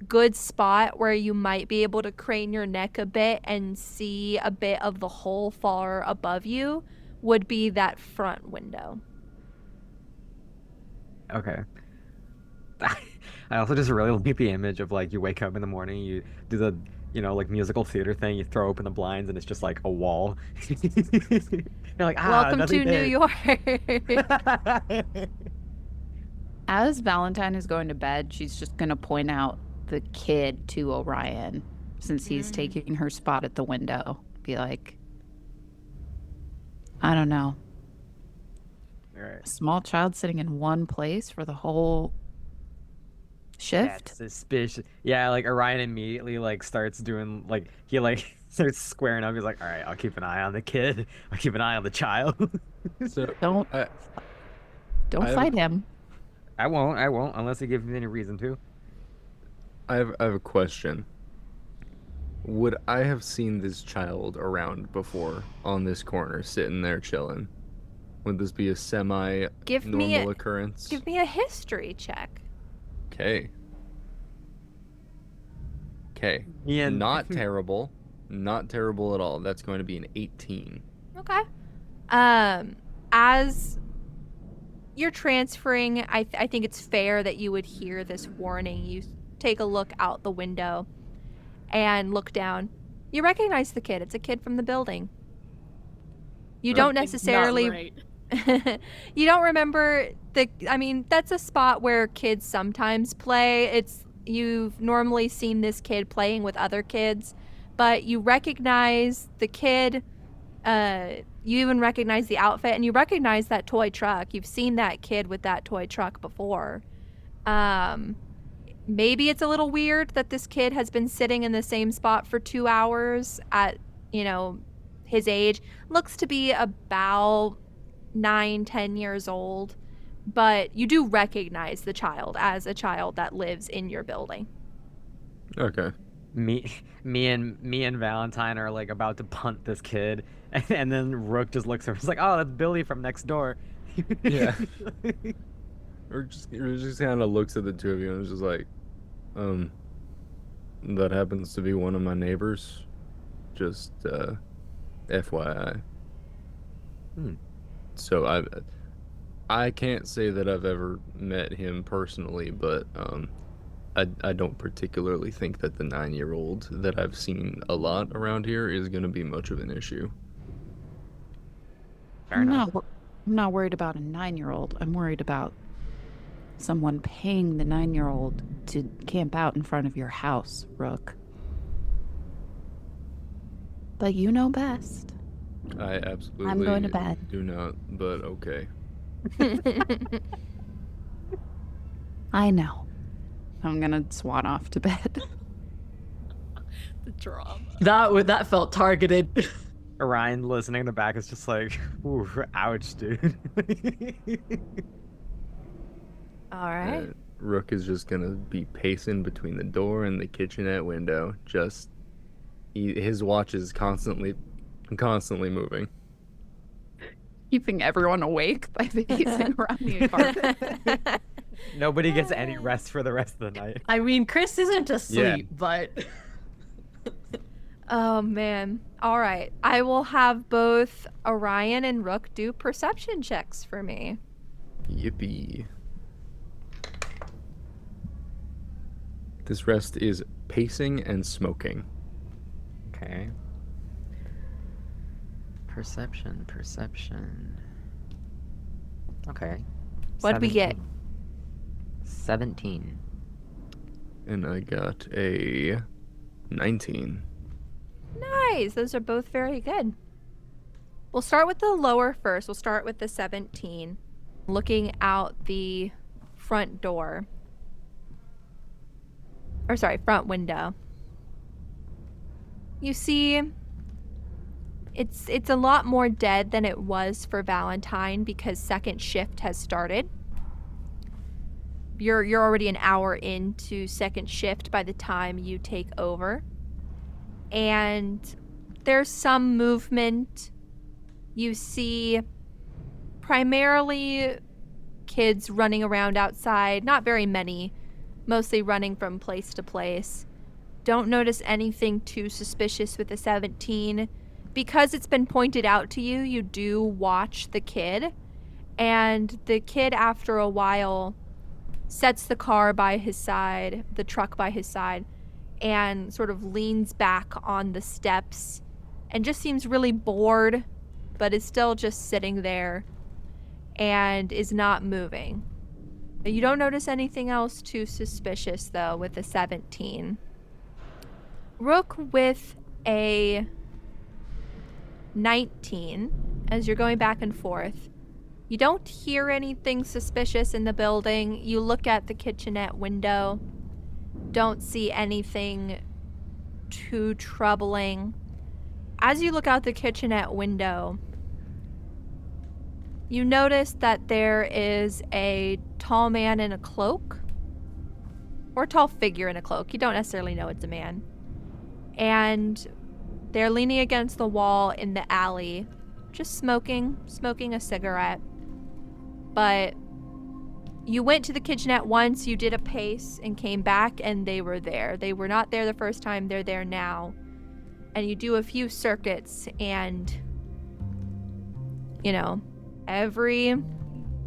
good spot where you might be able to crane your neck a bit and see a bit of the hole far above you would be that front window. Okay. I also just really like the image of, like, you wake up in the morning, you do the, you know, like, musical theater thing, you throw open the blinds, and it's just like a wall. You're like, Welcome to nothing New there. York. As Valentine is going to bed, she's just going to point out the kid to Orion, since he's taking her spot at the window. Be like, I don't know. Alright. A small child sitting in one place for the whole shift? That's suspicious. Yeah, like Orion immediately like starts doing like he like starts squaring up. He's like, all right, I'll keep an eye on the kid. I'll keep an eye on the child. So Don't I fight him. I won't, unless he gives me any reason to. I have a question. Would I have seen this child around before on this corner, sitting there chilling? Would this be a semi-normal occurrence? Give me a history check. Okay. Ian. Not terrible. Not terrible at all. That's going to be an 18. Okay. As you're transferring, I think it's fair that you would hear this warning. You take a look out the window and look down. You recognize the kid. It's a kid from the building. You don't necessarily... Not right. You don't remember that's a spot where kids sometimes play. You've normally seen this kid playing with other kids, but you recognize the kid. You even recognize the outfit, and you recognize that toy truck. You've seen that kid with that toy truck before. Maybe it's a little weird that this kid has been sitting in the same spot for 2 hours at, his age. Looks to be about 9-10 years old, but you do recognize the child as a child that lives in your building. Okay. Me and Valentine are like about to punt this kid, and then Rook just looks over. He's like, "Oh, that's Billy from next door." Yeah. or just kind of looks at the two of you and is just like, that happens to be one of my neighbors. Just FYI. So I can't say that I've ever met him personally, but I don't particularly think that the 9-year-old that I've seen a lot around here is going to be much of an issue. Fair enough. I'm not worried about a 9-year-old. I'm worried about someone paying the 9-year-old to camp out in front of your house, Rook. But you know best. I absolutely I'm going to bed. do not, but okay. I know. I'm gonna swan off to bed. The drama. That felt targeted. Orion listening in the back is just like, ooh, ouch, dude. All right. Rook is just gonna be pacing between the door and the kitchenette window. His watch is constantly moving. Keeping everyone awake by pacing around the apartment. Nobody gets any rest for the rest of the night. I mean, Chrys isn't asleep, but... Oh, man. All right. I will have both Orion and Rook do perception checks for me. Yippee. This rest is pacing and smoking. Okay. Perception. Okay. What'd we get? 17. And I got a 19. Nice. Those are both very good. We'll start with the lower first. We'll start with the 17. Looking out the front door. Or sorry, front window. You see, it's a lot more dead than it was for Valentine because second shift has started. You're already an hour into second shift by the time you take over. And there's some movement. You see primarily kids running around outside, not very many, mostly running from place to place. Don't notice anything too suspicious with the 17. Because it's been pointed out to you, you do watch the kid. And the kid, after a while, sets the car by his side, the truck by his side, and sort of leans back on the steps and just seems really bored, but is still just sitting there and is not moving. You don't notice anything else too suspicious, though, with the 17. Rook with a 19, as you're going back and forth. You don't hear anything suspicious in the building. You look at the kitchenette window. Don't see anything too troubling. as you look out the kitchenette window, you notice that there is a tall man in a cloak, or a tall figure in a cloak. You don't necessarily know it's a man. And they're leaning against the wall in the alley, just smoking a cigarette. But you went to the kitchenette once, you did a pace and came back, and they were there. They were not there the first time, they're there now. And you do a few circuits, and, you know, every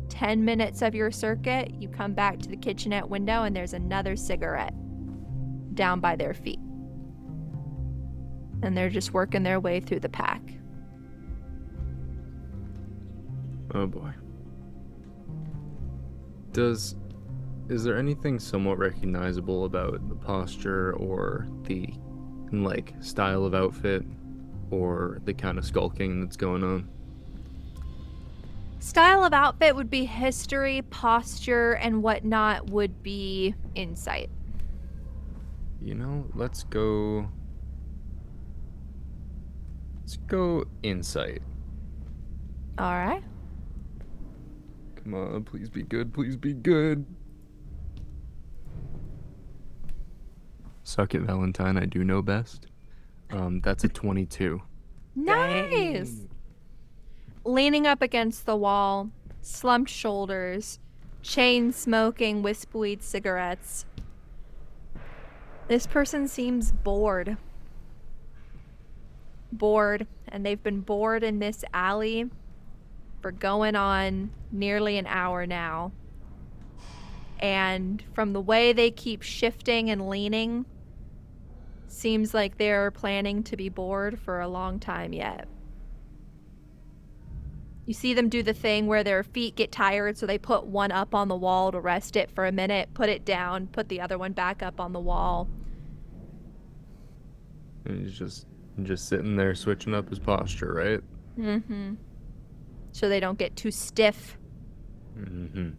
10 minutes of your circuit, you come back to the kitchenette window, and there's another cigarette down by their feet. And they're just working their way through the pack. Oh boy. Is there anything somewhat recognizable about the posture or the, like, style of outfit or the kind of skulking that's going on? Style of outfit would be history, posture, and whatnot would be insight. You know, let's go insight. All right. Come on, please be good, please be good. Suck it, Valentine, I do know best. That's a 22. Nice. Dang. Leaning up against the wall, slumped shoulders, chain smoking wispweed cigarettes. This person seems bored. And they've been bored in this alley for going on nearly an hour now. And from the way they keep shifting and leaning, seems like they're planning to be bored for a long time yet. You see them do the thing where their feet get tired, so they put one up on the wall to rest it for a minute, put it down, put the other one back up on the wall. And he's just sitting there switching up his posture, right? Mm-hmm. So they don't get too stiff. Mm-hmm.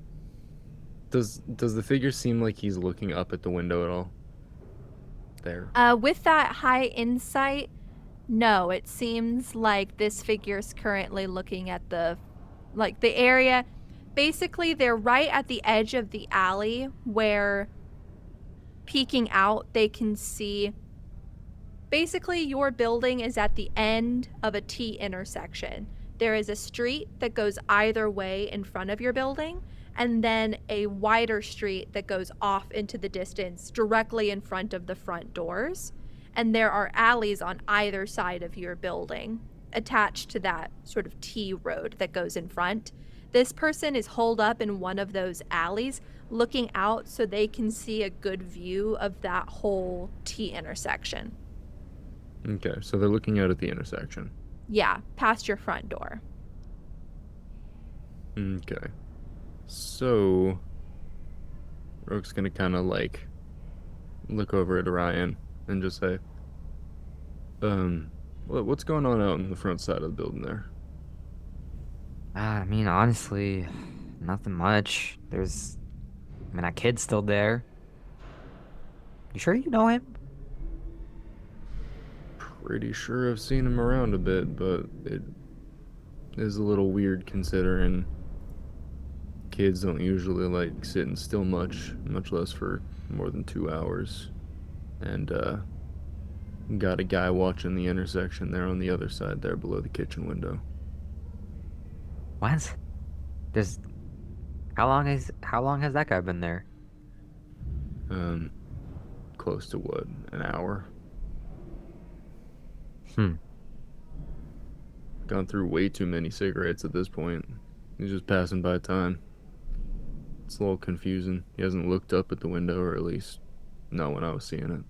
Does the figure seem like he's looking up at the window at all? There. With that high insight, no. It seems like this figure's currently looking at the area. Basically, they're right at the edge of the alley where, peeking out, they can see. Basically, your building is at the end of a T intersection. There is a street that goes either way in front of your building, and then a wider street that goes off into the distance directly in front of the front doors. And there are alleys on either side of your building attached to that sort of T road that goes in front. This person is holed up in one of those alleys, looking out so they can see a good view of that whole T intersection. Okay, so they're looking out at the intersection. Yeah, past your front door. Okay. So, Rook's gonna kind of like look over at Orion and just say, what's going on out in the front side of the building there? I mean, honestly, nothing much. That kid's still there. You sure you know him? Pretty sure I've seen him around a bit, but it is a little weird considering kids don't usually like sitting still much less for more than 2 hours. And got a guy watching the intersection there on the other side there below the kitchen window. What? How long has that guy been there? Close to what, an hour? Gone through way too many cigarettes at this point. He's just passing by time. It's a little confusing. He hasn't looked up at the window, or at least not when I was seeing it.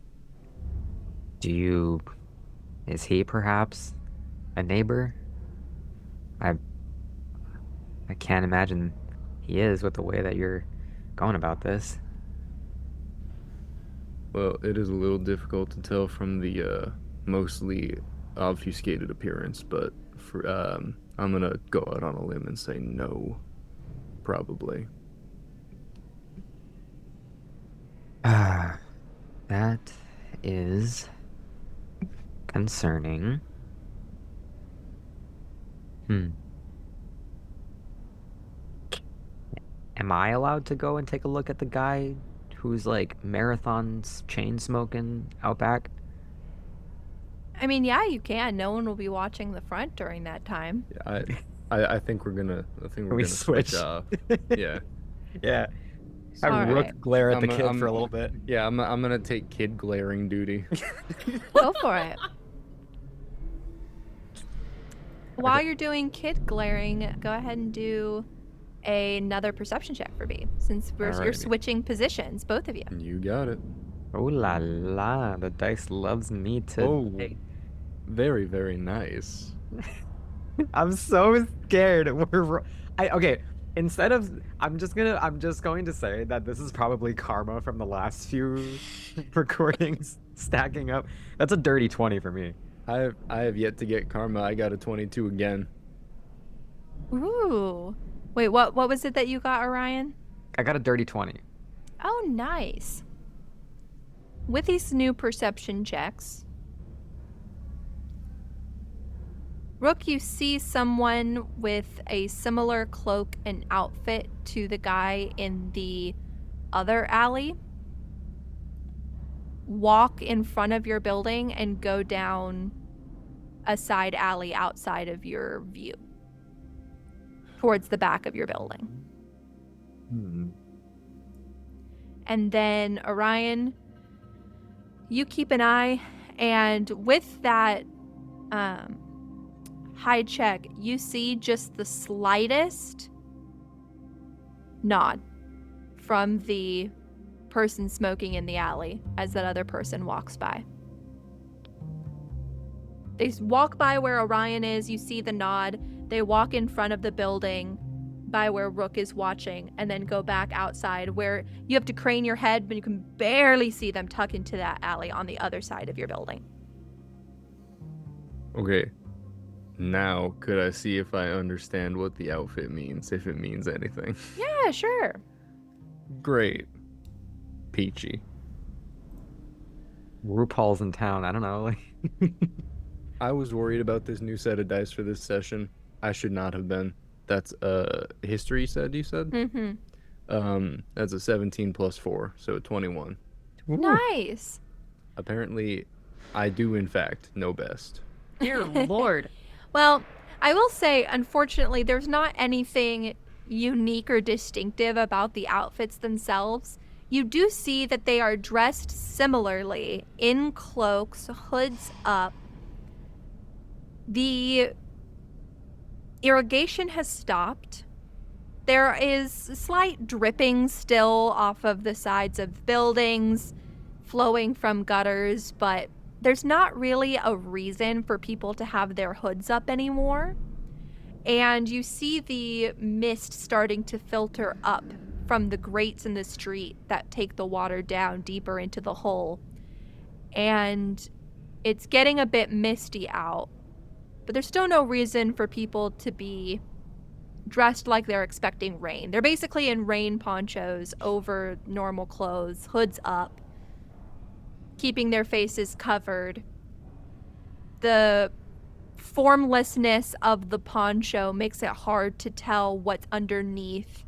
Is he perhaps a neighbor? I can't imagine he is with the way that you're going about this. Well, it is a little difficult to tell from the mostly obfuscated appearance, but I'm gonna go out on a limb and say no, probably. That is concerning. Hmm. Am I allowed to go and take a look at the guy who's like marathons chain smoking out back? I mean, yeah, you can. No one will be watching the front during that time. Yeah, I think we're gonna We switch. switch. Yeah. Yeah. Have All Rook right. glare at the I'm- kid I'm- for a little bit. Yeah, I'm gonna take kid glaring duty. Go for it. While you're doing kid glaring, go ahead and do another perception check for me, since you're Alrighty. switching positions, both of you. You got it. Oh la la, the dice loves me today. Oh, very, very nice. I'm so scared. Okay. Instead of, I'm just going to say that this is probably karma from the last few recordings stacking up. That's a dirty 20 for me. I have yet to get karma. I got a 22 again. Ooh. Wait, what was it that you got, Orion? I got a dirty 20. Oh, nice. With these new perception checks, Rook, you see someone with a similar cloak and outfit to the guy in the other alley walk in front of your building and go down a side alley outside of your view towards the back of your building. And then Orion, you keep an eye, and with that high check, you see just the slightest nod from the person smoking in the alley as that other person walks by. They walk by where Orion is, you see the nod, they walk in front of the building by where Rook is watching, and then go back outside where you have to crane your head, but you can barely see them tuck into that alley on the other side of your building. Okay. Now, could I see if I understand what the outfit means, if it means anything? Yeah, sure. Great. Peachy. RuPaul's in town. I don't know. I was worried about this new set of dice for this session. I should not have been. That's history you said? Mm-hmm. That's a 17 plus 4, so a 21. Nice. Apparently, I do in fact know best. Dear Lord. Well, I will say, unfortunately, there's not anything unique or distinctive about the outfits themselves. You do see that they are dressed similarly in cloaks, hoods up. The irrigation has stopped. There is slight dripping still off of the sides of buildings, flowing from gutters, but there's not really a reason for people to have their hoods up anymore. And you see the mist starting to filter up from the grates in the street that take the water down deeper into the hole. And it's getting a bit misty out, but there's still no reason for people to be dressed like they're expecting rain. They're basically in rain ponchos over normal clothes, hoods up, keeping their faces covered. The formlessness of the poncho makes it hard to tell what's underneath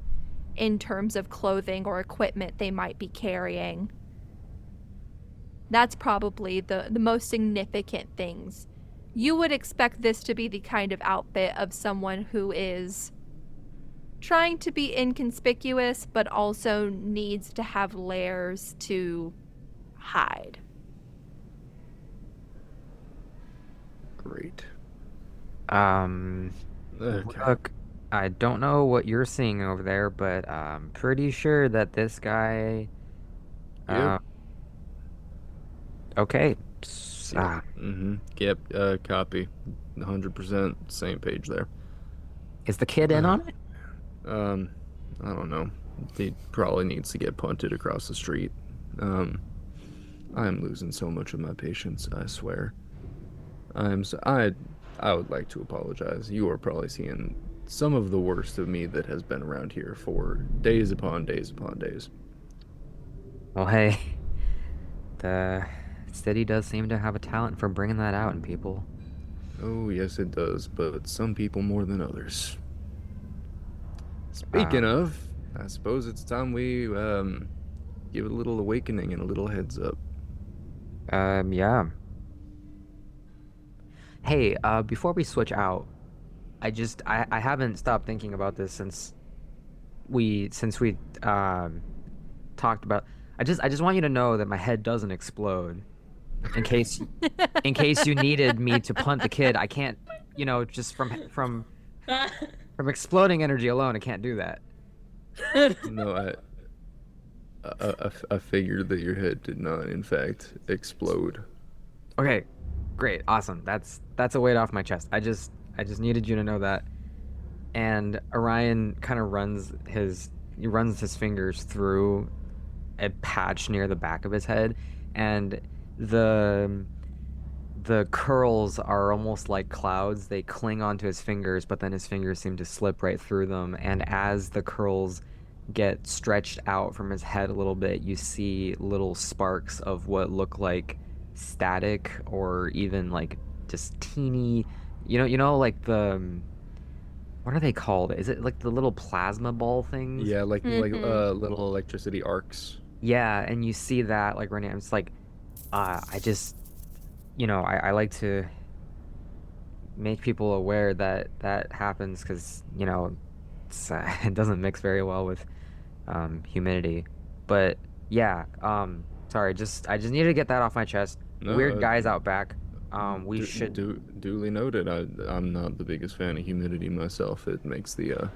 in terms of clothing or equipment they might be carrying. That's probably the most significant things. You would expect this to be the kind of outfit of someone who is trying to be inconspicuous, but also needs to have layers to hide. Great. Okay. Look, I don't know what you're seeing over there, but I'm pretty sure that this guy. Yep. Okay. Yep. Copy. 100% same page there. Is the kid in on it? I don't know. He probably needs to get punted across the street. I am losing so much of my patience, I swear. I would like to apologize. You are probably seeing some of the worst of me that has been around here for days upon days upon days. Well, hey, the city does seem to have a talent for bringing that out in people. Oh, yes, it does, but some people more than others. Speaking of, I suppose it's time we give it a little awakening and a little heads up. Yeah. Hey, before we switch out, I haven't stopped thinking about this since we talked about. I just want you to know that my head doesn't explode. In case you needed me to punt the kid, I can't, just from exploding energy alone, I can't do that. No, I figured that your head did not, in fact, explode. Okay, great, awesome. That's a weight off my chest. I just needed you to know that. And Orion kind of runs his fingers through a patch near the back of his head, and the curls are almost like clouds. They cling onto his fingers, but then his fingers seem to slip right through them. And as the curls get stretched out from his head a little bit, you see little sparks of what look like static, or even like just teeny, like what are they called? Is it like the little plasma ball things? Yeah, like little electricity arcs. Yeah, and you see that like running. It's like, I just, I like to make people aware that that happens because it doesn't mix very well with humidity. But yeah, sorry, I just needed to get that off my chest. No, Weird guys out back. We should. Duly noted. I'm not the biggest fan of humidity myself. It makes the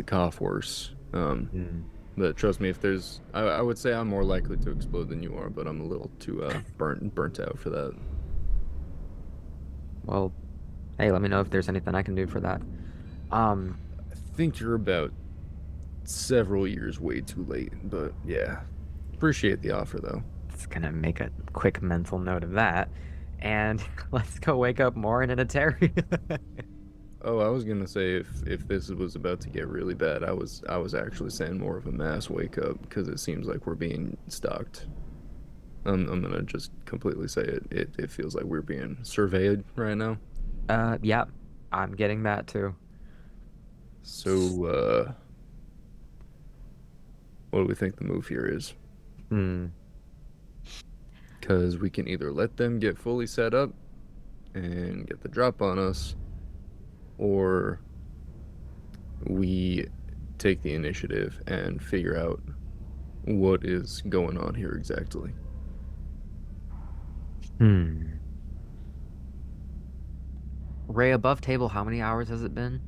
cough worse. But trust me, if there's, I would say I'm more likely to explode than you are, but I'm a little too burnt out for that. Well, hey, let me know if there's anything I can do for that. I think you're about several years way too late, but yeah, appreciate the offer though. It's gonna make a quick mental note of that, and let's go wake up Morin and Terry. Oh, I was gonna say if this was about to get really bad, I was actually saying more of a mass wake up because it seems like we're being stalked. I'm gonna just completely say it. It feels like we're being surveyed right now. Yeah, I'm getting that too. So, what do we think the move here is? Because we can either let them get fully set up and get the drop on us, or we take the initiative and figure out what is going on here exactly. Ray, above table, how many hours has it been?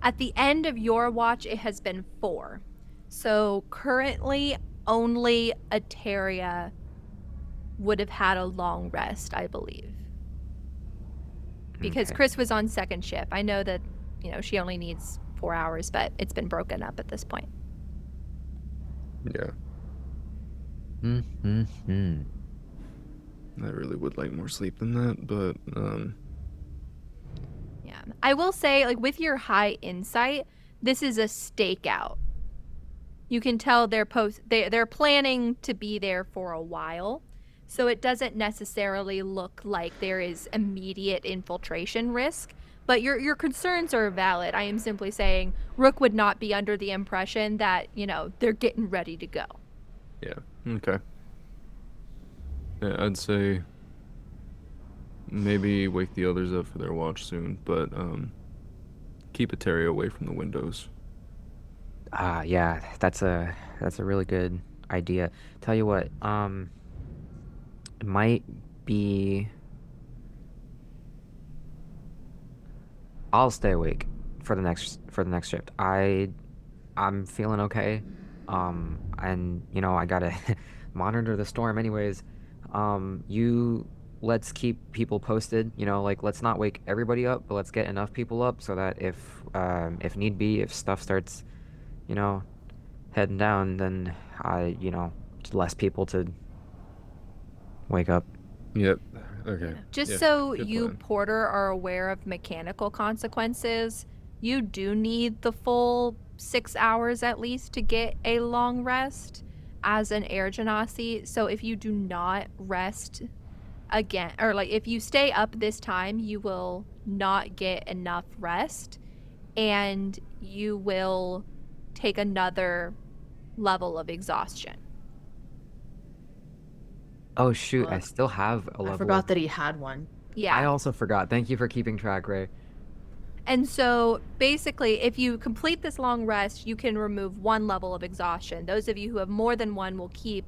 At the end of your watch, it has been 4. So currently, only Ateria would have had a long rest, I believe. Because Okay. Chrys was on second shift. I know that, she only needs 4 hours, but it's been broken up at this point. Yeah. I really would like more sleep than that, but Yeah. I will say, like, with your high insight, this is a stakeout. You can tell they're planning to be there for a while. So it doesn't necessarily look like there is immediate infiltration risk, but your concerns are valid. I am simply saying Rook would not be under the impression that, they're getting ready to go. yeah, okay. Yeah, I'd say maybe wake the others up for their watch soon, but keep Ateria away from the windows. Yeah, that's a really good idea. Tell you what, it might be. I'll stay awake for the next shift. I'm feeling okay. And I gotta monitor the storm anyways. Let's keep people posted. Let's not wake everybody up, but let's get enough people up so that if need be, if stuff starts, heading down, then less people to wake up. Yep. Okay. Just Yeah, so good you, plan. Porter, are aware of mechanical consequences, you do need the full 6 hours at least to get a long rest as an air genasi. So if you do not rest again, or like if you stay up this time, you will not get enough rest, and you will take another level of exhaustion. Oh shoot, I still have a level. I forgot that he had one. Yeah. I also forgot. Thank you for keeping track, Ray. And so basically, if you complete this long rest, you can remove 1 level of exhaustion. Those of you who have more than 1 will keep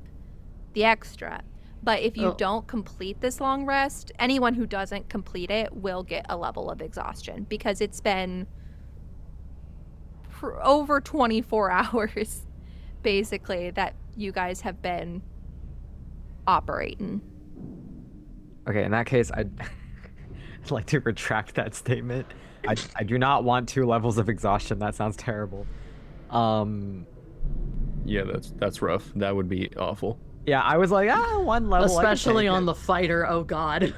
the extra. But if you don't complete this long rest, anyone who doesn't complete it will get a level of exhaustion, because it's been for over 24 hours, basically, that you guys have been operating. Okay, in that case, I'd like to retract that statement. I do not want 2 levels of exhaustion. That sounds terrible. Yeah, that's rough. That would be awful. Yeah, I was like, 1 level. Especially on the fighter, oh god.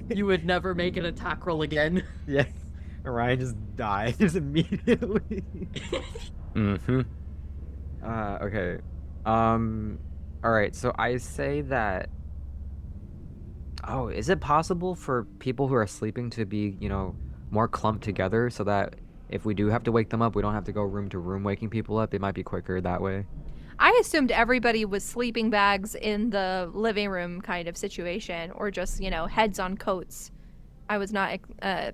You would never make an attack roll again. Yeah, Orion just dies immediately. Mm-hmm. Okay. Alright, so I say that... Oh, is it possible for people who are sleeping to be, more clumped together so that if we do have to wake them up, we don't have to go room to room waking people up? It might be quicker that way. I assumed everybody was sleeping bags in the living room kind of situation, or just, heads on coats. I was not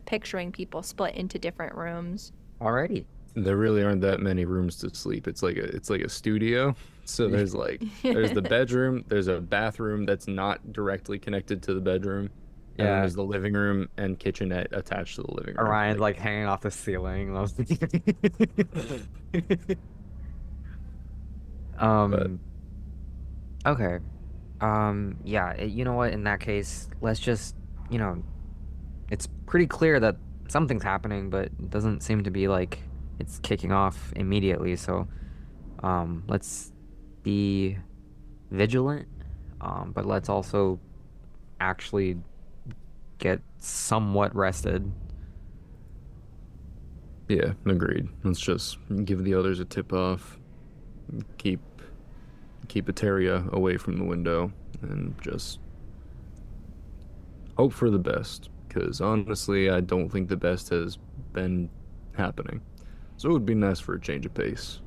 picturing people split into different rooms. Alrighty. There really aren't that many rooms to sleep. It's like a studio. So there's the bedroom, there's a bathroom that's not directly connected to the bedroom. And then there's the living room and kitchenette attached to the living room. Orion's like hanging off the ceiling. Okay. Yeah, you know what? In that case, let's just, it's pretty clear that something's happening, but it doesn't seem to be like it's kicking off immediately. So, let's be vigilant, but let's also actually get somewhat rested. Yeah, agreed. Let's just give the others a tip off. Keep Eteria away from the window and just hope for the best, because honestly I don't think the best has been happening, so it would be nice for a change of pace.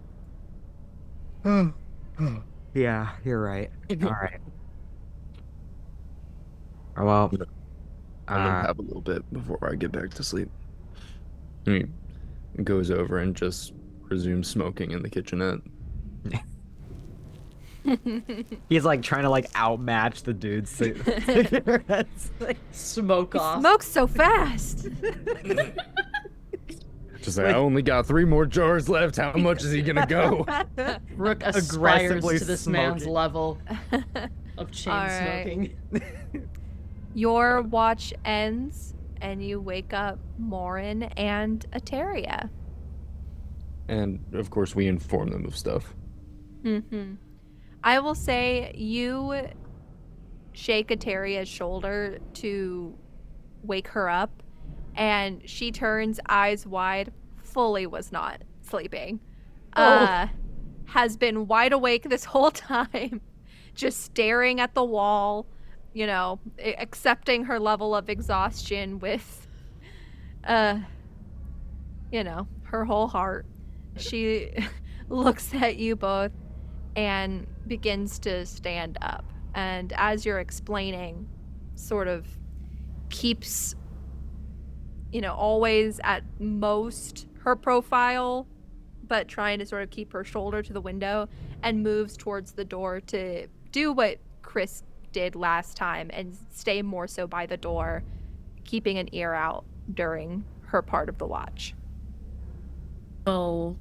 Yeah, you're right. All right. Well, I'm gonna have a little bit before I get back to sleep. He goes over and just resumes smoking in the kitchenette. He's like trying to outmatch the dude's cigarettes. Smoke off. Smokes so fast. Just like, I only got 3 more jars left. How much is he gonna go? Rook aspires Aggressively to this man's smoking. level of chain Alright. smoking. Your watch ends, and you wake up Morin and Eteria. And of course we inform them of stuff. Mm-hmm. I will say you shake Eteria's shoulder to wake her up, and she turns eyes wide, fully was not sleeping. Has been wide awake this whole time, just staring at the wall, accepting her level of exhaustion with, her whole heart. She looks at you both and begins to stand up. And as you're explaining, sort of keeps, always at most her profile, but trying to sort of keep her shoulder to the window, and moves towards the door to do what Chrys did last time and stay more so by the door, keeping an ear out during her part of the watch. I'll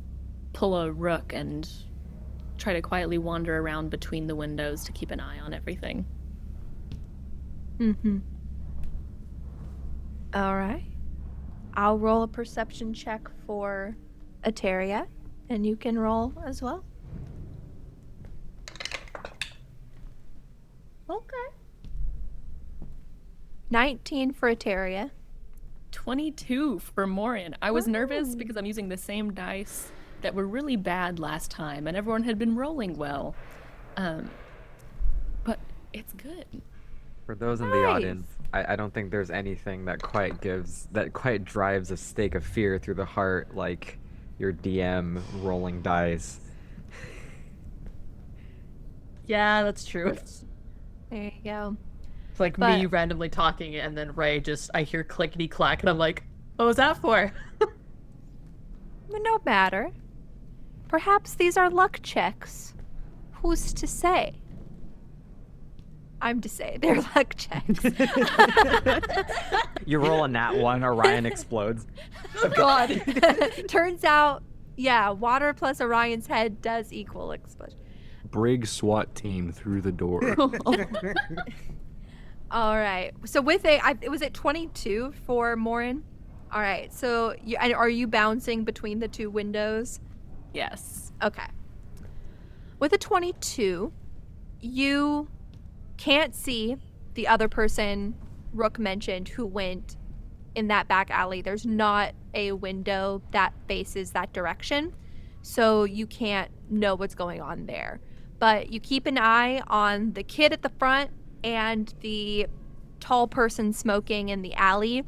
pull a Rook and try to quietly wander around between the windows to keep an eye on everything. Mm-hmm. All right. I'll roll a perception check for Eteria, and you can roll as well. Okay. 19 for Eteria. 22 for Morin. I was nervous because I'm using the same dice that were really bad last time, and everyone had been rolling well. But it's good. For those in the audience, I don't think there's anything that quite drives a stake of fear through the heart like your DM rolling dice. Yeah, that's true. There you go. It's like me randomly talking, and then Ray I hear clickety clack, and I'm like, what was that for? No matter. Perhaps these are luck checks. Who's to say? I'm to say they're luck checks. You roll a nat 1, Orion explodes. Oh God. Turns out, yeah, water plus Orion's head does equal explosion. Brig SWAT team through the door. All right. So with was it 22 for Morin? All right. So are you bouncing between the two windows? Yes. Okay. With a 22, you can't see the other person Rook mentioned who went in that back alley. There's not a window that faces that direction, so you can't know what's going on there. But you keep an eye on the kid at the front and the tall person smoking in the alley.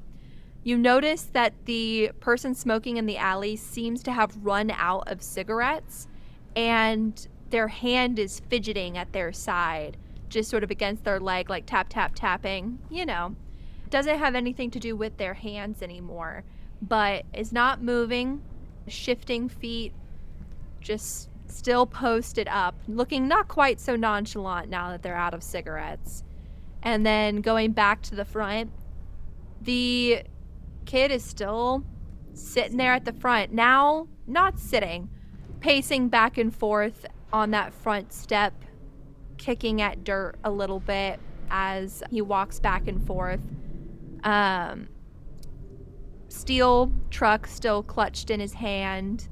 You notice that the person smoking in the alley seems to have run out of cigarettes, and their hand is fidgeting at their side, just sort of against their leg, like tap, tap, tapping. You know, doesn't have anything to do with their hands anymore, but is not moving, shifting feet, just still posted up, looking not quite so nonchalant now that they're out of cigarettes. And then going back to the front, the kid is still sitting there at the front, now not sitting, pacing back and forth on that front step, kicking at dirt a little bit as he walks back and forth. Steel truck still clutched in his hand,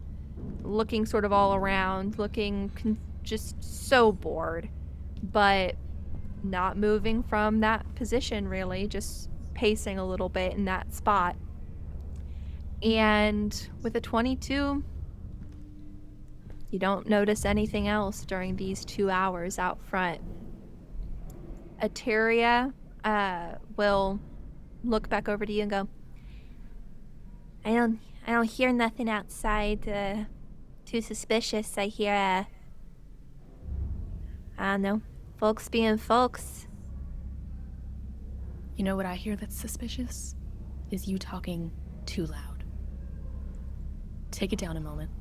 looking sort of all around, looking just so bored, but not moving from that position really, just pacing a little bit in that spot. And with a 22, you don't notice anything else during these 2 hours out front. Ateria will look back over to you and go, I don't hear nothing outside too suspicious. I hear I don't know, folks being folks. You know what I hear that's suspicious? Is you talking too loud. Take it down a moment.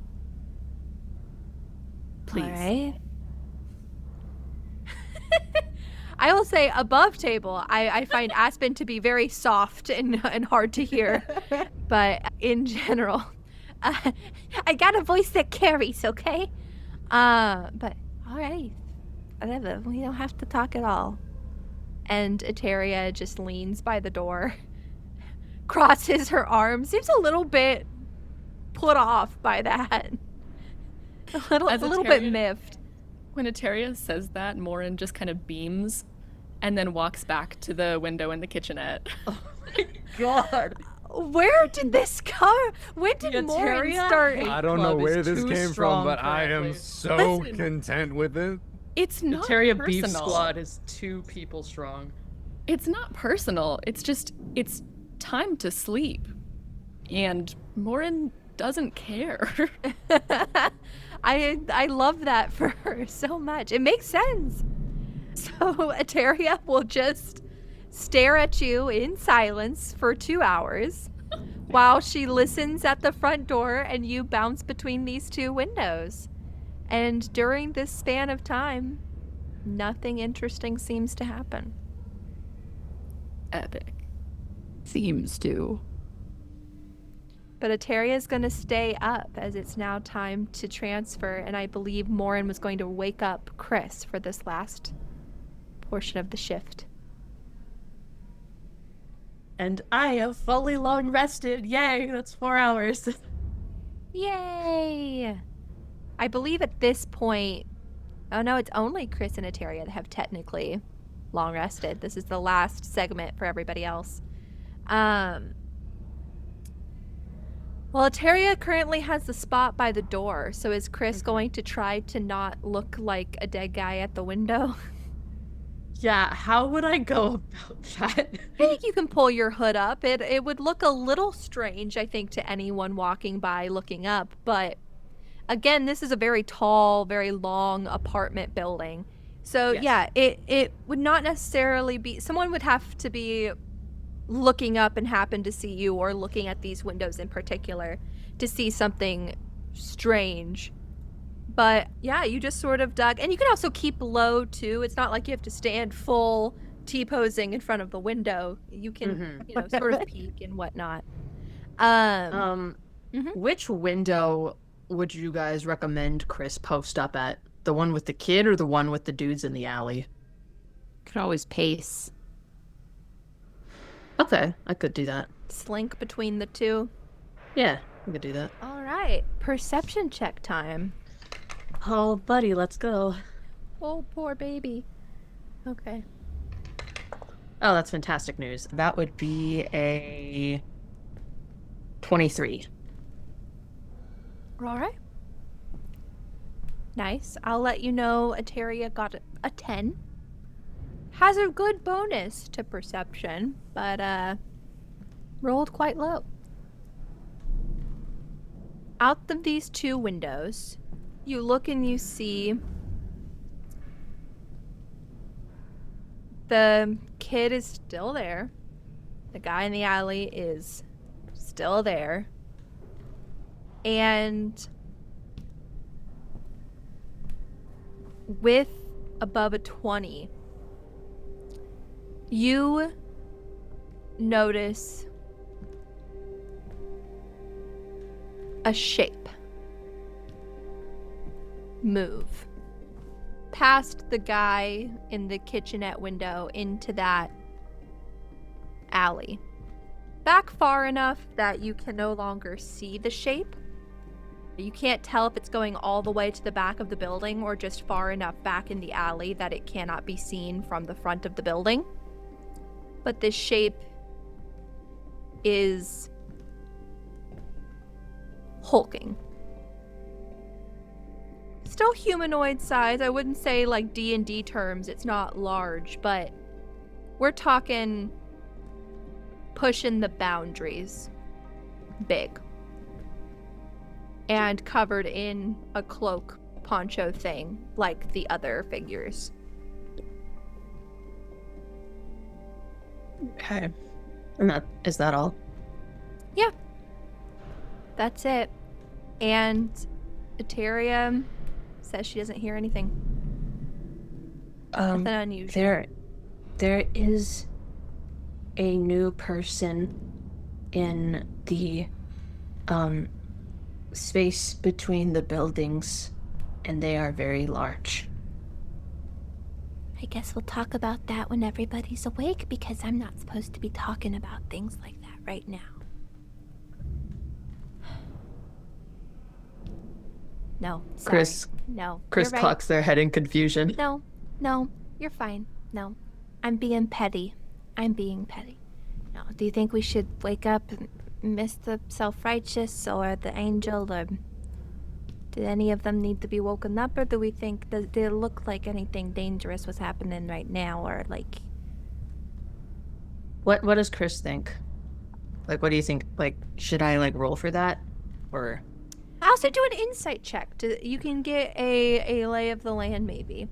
Please. All right. I will say above table, I find Aspen to be very soft and hard to hear. But in general, I got a voice that carries, okay? But all right, whatever. We don't have to talk at all. And Ateria just leans by the door, crosses her arms, seems a little bit put off by that. A little bit miffed. When Ateria says that, Morin just kind of beams and then walks back to the window in the kitchenette. Oh my God. Where did this come? When did Morin start? I don't know where this came from, but I am so content with it. It's not Ateria personal. Beef Squad is 2 people strong. It's not personal. It's just, it's time to sleep. And Morin doesn't care. I love that for her so much. It makes sense. So Ateria will just stare at you in silence for 2 hours while she listens at the front door and you bounce between these 2 windows. And during this span of time, nothing interesting seems to happen. Epic. Seems to. But Ateria is going to stay up as it's now time to transfer, and I believe Morin was going to wake up Chrys for this last portion of the shift. And I have fully long rested. Yay, that's 4 hours. Yay! I believe at this point, oh no, it's only Chrys and Ateria that have technically long rested. This is the last segment for everybody else. Well, Ateria currently has the spot by the door, so is Chrys going to try to not look like a dead guy at the window? Yeah, how would I go about that? I think you can pull your hood up. It would look a little strange, I think, to anyone walking by looking up, but again, this is a very tall, very long apartment building. So Yes. yeah, it would not necessarily be, someone would have to be looking up and happen to see you, or looking at these windows in particular to see something strange. But yeah, you just sort of dug, and you can also keep low too. It's not like you have to stand full T-posing in front of the window. You can, you know, sort of peek and whatnot. Mhm. Which window would you guys recommend Chrys post up at? The one with the kid or the one with the dudes in the alley? Could always pace. Okay, I could do that. Slink between the two. Yeah, I could do that. All right, perception check time. Oh, buddy, let's go. Oh, poor baby. Okay. Oh, that's fantastic news. That would be a 23. All right. Nice. I'll let you know Ateria got a 10. Has a good bonus to perception, but rolled quite low. Out of these two windows, you look and you see the kid is still there. The guy in the alley is still there. And with above a 20, you notice a shape move past the guy in the kitchenette window into that alley. Back far enough that you can no longer see the shape. You can't tell if it's going all the way to the back of the building or just far enough back in the alley that it cannot be seen from the front of the building. But this shape is hulking. Still humanoid size. I wouldn't say like D&D terms, it's not large, but we're talking pushing the boundaries. Big. And covered in a cloak poncho thing like the other figures. Okay. And is that all? Yeah. That's it. And Eteria says she doesn't hear anything. Nothing unusual. There is a new person in the space between the buildings, and they are very large. I guess we'll talk about that when everybody's awake, because I'm not supposed to be talking about things like that right now. No, sorry. Chrys No. Chrys you're right. cocks their head in confusion. No, you're fine. No, I'm being petty. No, do you think we should wake up and miss the self-righteous or the angel, or did any of them need to be woken up, or do we think did it look like anything dangerous was happening right now, or like? What does Chrys think? Like, what do you think? Like, should I like roll for that, or? I also do an insight check. You can get a lay of the land, maybe.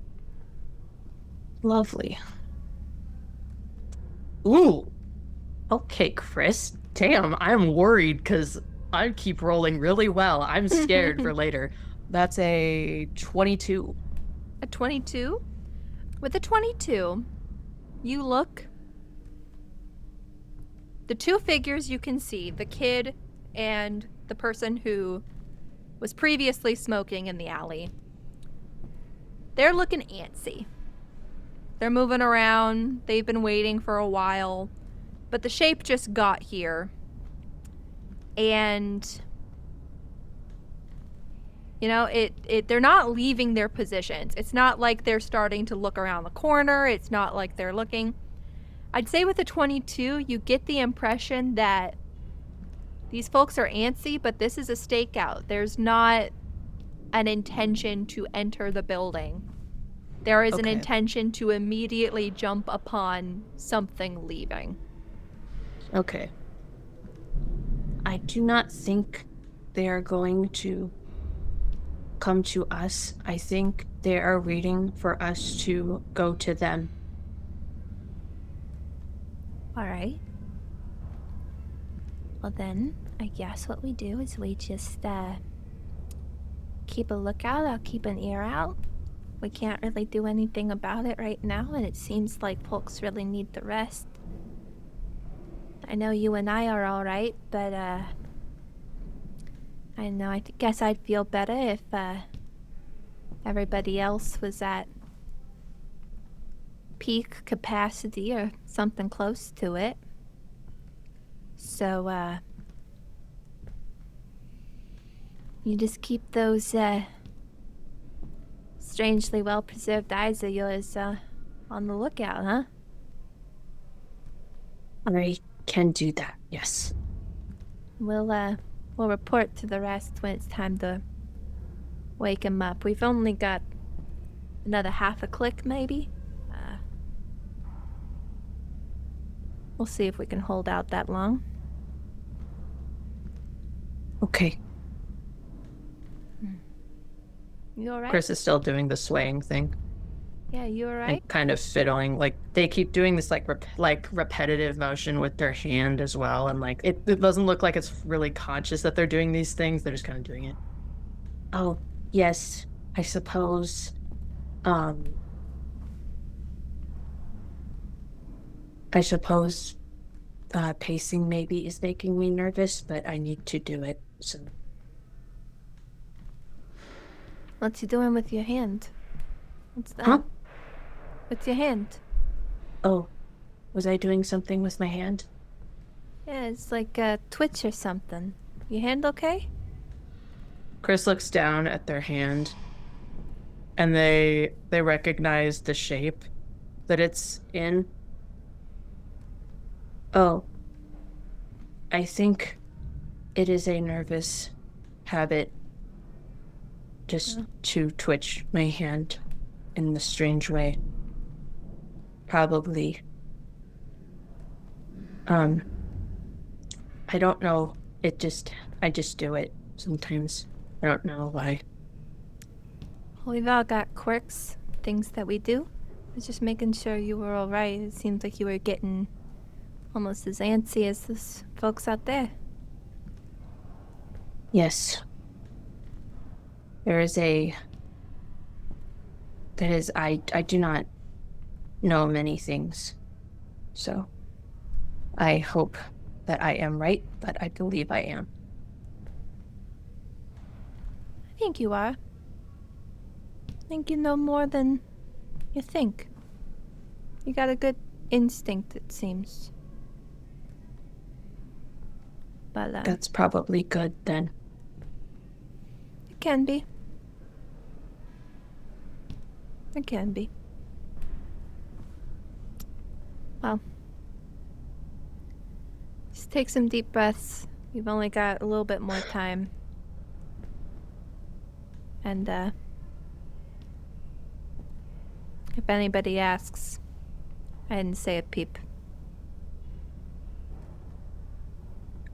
Lovely. Ooh. Okay, Chrys. Damn, I'm worried because I keep rolling really well. I'm scared for later. That's a 22. A 22? With a 22, you look. The two figures you can see, the kid and the person who was previously smoking in the alley, they're looking antsy. They're moving around. They've been waiting for a while. But the shape just got here. And you know, they're not leaving their positions. It's not like they're starting to look around the corner. It's not like they're looking. I'd say with a 22, you get the impression that these folks are antsy, but this is a stakeout. There's not an intention to enter the building. There is an Okay. intention to immediately jump upon something leaving. Okay. I do not think they are going to come to us. I think they are waiting for us to go to them. All right. Well, then, I guess what we do is we just keep a lookout. I'll keep an ear out. We can't really do anything about it right now, and it seems like folks really need the rest. I know you and I are all right, but I know. I guess I'd feel better if everybody else was at peak capacity or something close to it. So, you just keep those strangely well-preserved eyes of yours on the lookout, huh? I can do that, yes. We'll report to the rest when it's time to wake him up. We've only got another half a click, maybe. We'll see if we can hold out that long. Okay. You alright? Chrys is still doing the swaying thing. Yeah, you alright? And kind of fiddling. Like, they keep doing this, like, repetitive motion with their hand as well. And, like, it doesn't look like it's really conscious that they're doing these things. They're just kind of doing it. Oh, yes. I suppose, pacing maybe is making me nervous, but I need to do it, so. What's you doing with your hand? What's that? Huh? What's your hand? Oh, was I doing something with my hand? Yeah, it's like a twitch or something. Your hand okay? Chrys looks down at their hand, and they recognize the shape that it's in. Oh, I think it is a nervous habit just to twitch my hand in the strange way. Probably. I don't know. I just do it sometimes. I don't know why. We've all got quirks, things that we do. I was just making sure you were alright. It seems like you were getting almost as antsy as those folks out there. Yes. I do not know many things. So, I hope that I am right, but I believe I am. I think you are. I think you know more than you think. You got a good instinct, it seems. But, That's probably good, then. it can be. It can be. Well, just take some deep breaths. You've only got a little bit more time. And, if anybody asks, I didn't say a peep.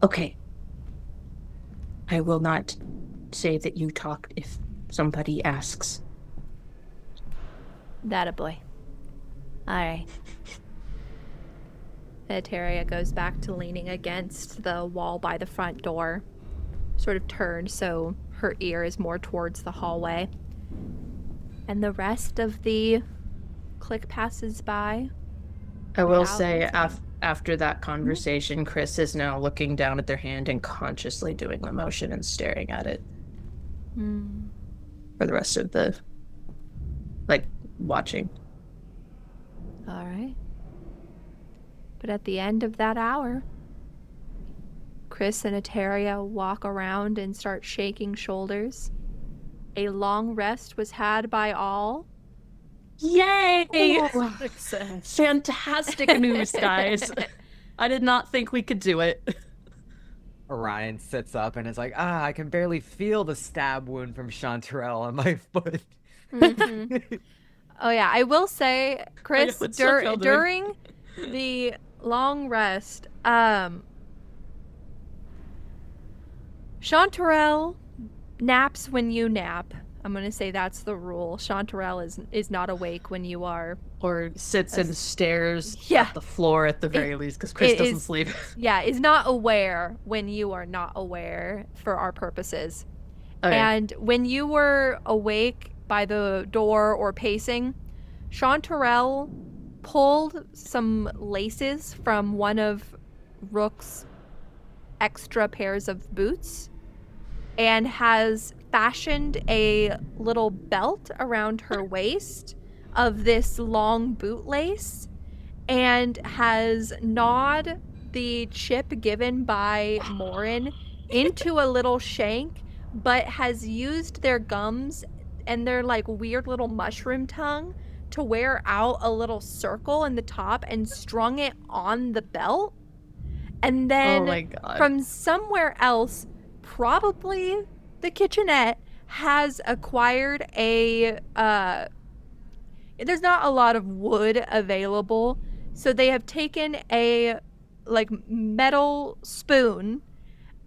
Okay. I will not say that you talked if somebody asks. That a boy. Alright. Eteria goes back to leaning against the wall by the front door, sort of turned so her ear is more towards the hallway. And the rest of the click passes by. I will Without say, after that conversation, Chrys is now looking down at their hand and consciously doing the motion and staring at it. For the rest of the, watching. Alright. But at the end of that hour, Chrys and Eteria walk around and start shaking shoulders. A long rest was had by all. Yay! Success. Fantastic news, guys. I did not think we could do it. Orion sits up and is like, I can barely feel the stab wound from Chanterelle on my foot. Oh yeah, I will say, Chrys, what's Subclass doing? during the long rest, Chanterelle naps when you nap. I'm gonna say that's the rule. Chanterelle is not awake when you are. Or sits and stares Yeah. at the floor at the very least, because Chrys doesn't sleep. Yeah, is not aware when you are not aware for our purposes. Okay. And when you were awake by the door or pacing, Chanterelle pulled some laces from one of Rook's extra pairs of boots and has fashioned a little belt around her waist of this long bootlace and has gnawed the chip given by Morin into a little shank, but has used their gums and their like weird little mushroom tongue to wear out a little circle in the top and strung it on the belt. And then Oh my God. from somewhere else, probably the kitchenette, has acquired a there's not a lot of wood available, so they have taken a like metal spoon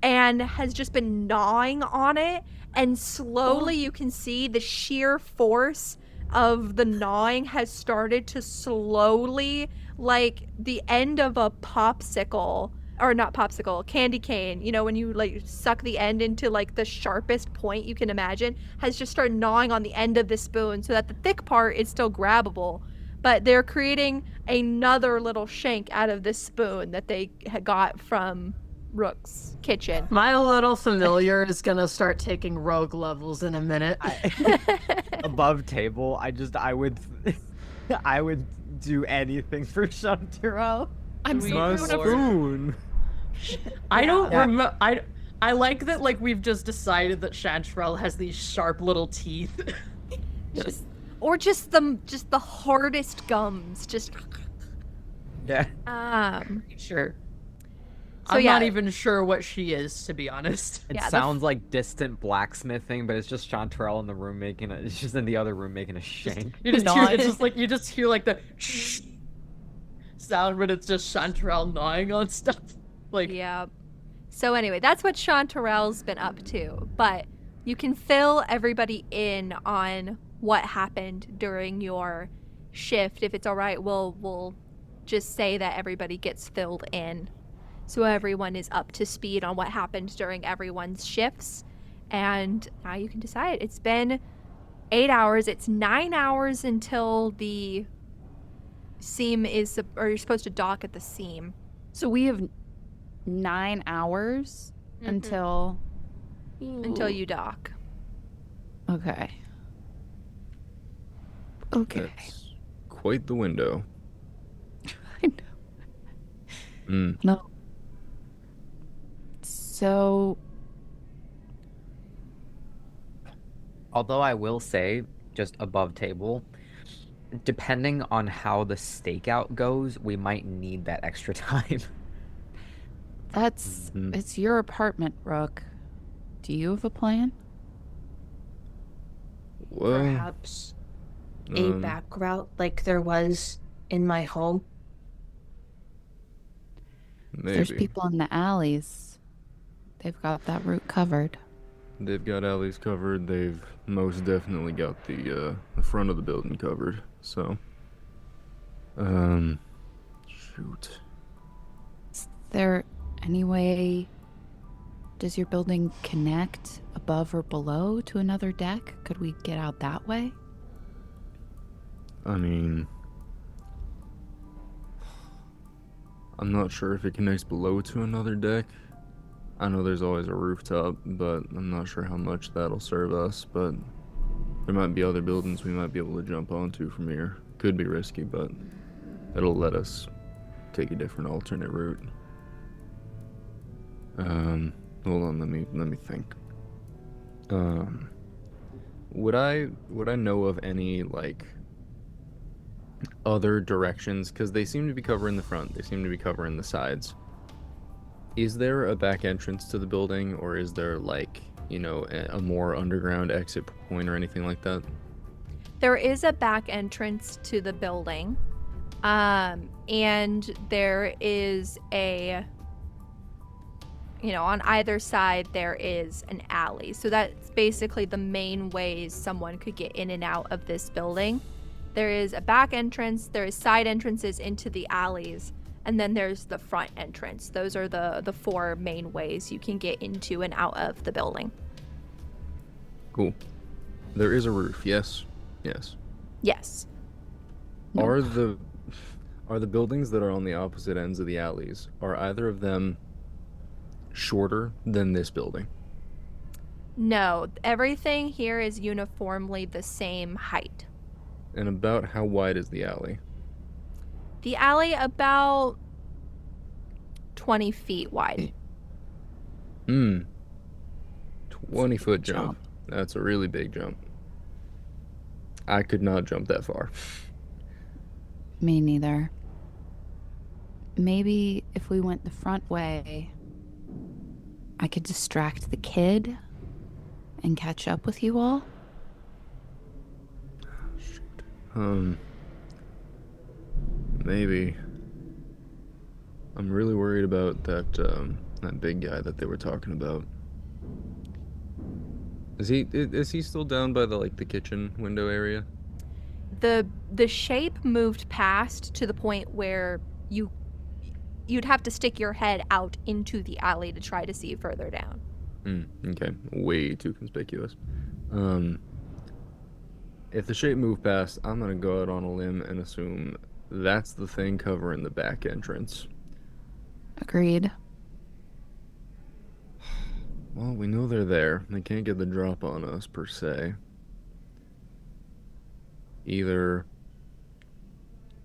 and has just been gnawing on it, and slowly you can see the sheer force of the gnawing has started to slowly, like the end of a popsicle, or not popsicle, candy cane, you know, when you like suck the end into like the sharpest point you can imagine, has just started gnawing on the end of the spoon so that the thick part is still grabbable. But they're creating another little shank out of this spoon that they had got from Rook's kitchen. My little familiar is gonna start taking rogue levels in a minute. Above table, I would I would do anything for Chanterelle. I'm We so My proud of her. spoon. I don't Yeah. remember. I like that. Like we've just decided that Chanterelle has these sharp little teeth. Or just the hardest gums. Just Yeah. Sure. So I'm yeah. not even sure what she is, to be honest. It Yeah, the sounds like distant blacksmithing, but it's just Chanterelle in the room making it. It's just in the other room making a shank. You just hear, it's just like you just hear like the sound, but it's just Chanterelle gnawing on stuff. Like Yeah. So anyway, that's what Chanterelle's been up to. But you can fill everybody in on what happened during your shift. If it's all right, we'll just say that everybody gets filled in, so everyone is up to speed on what happened during everyone's shifts. And now you can decide. It's been 8 hours. It's 9 hours until the seam is, or you're supposed to dock at the seam. So we have 9 hours until. Until you dock. Okay. Okay. That's quite the window. I know. Mm. No. So Although I will say, just above table, depending on how the stakeout goes, we might need that extra time. that's Mhm. it's your apartment, Rook. Do you have a plan? Well, perhaps a um, back route like there was in my home. There's maybe. people in the alleys. They've got that route covered. They've got alleys covered. They've most definitely got the front of the building covered. So, shoot. Is there any way? Does your building connect above or below to another deck? Could we get out that way? I mean, I'm not sure if it connects below to another deck. I know there's always a rooftop, but I'm not sure how much that'll serve us. But there might be other buildings we might be able to jump onto from here. Could be risky, but it'll let us take a different alternate route. Hold on, let me think. Would I know of any like other directions? Because they seem to be covering the front. They seem to be covering the sides. Is there a back entrance to the building, or is there like, you know, a more underground exit point or anything like that? There is a back entrance to the building. And there is on either side there is an alley. So that's basically the main ways someone could get in and out of this building. There is a back entrance, there is side entrances into the alleys, and then there's the front entrance. Those are the four main ways you can get into and out of the building. Cool. There is a roof, yes? Yes. Yes. Are the buildings that are on the opposite ends of the alleys, are either of them shorter than this building? No, everything here is uniformly the same height. And about how wide is the alley? The alley about 20 feet wide. 20-foot jump. That's a really big jump. I could not jump that far. Me neither. Maybe if we went the front way, I could distract the kid and catch up with you all? Maybe. I'm really worried about that big guy that they were talking about. Is he still down by the kitchen window area? The shape moved past to the point where you'd have to stick your head out into the alley to try to see further down. Okay. Way too conspicuous. If the shape moved past, I'm gonna go out on a limb and assume that's the thing covering the back entrance. Agreed. Well, we know they're there. They can't get the drop on us, per se. Either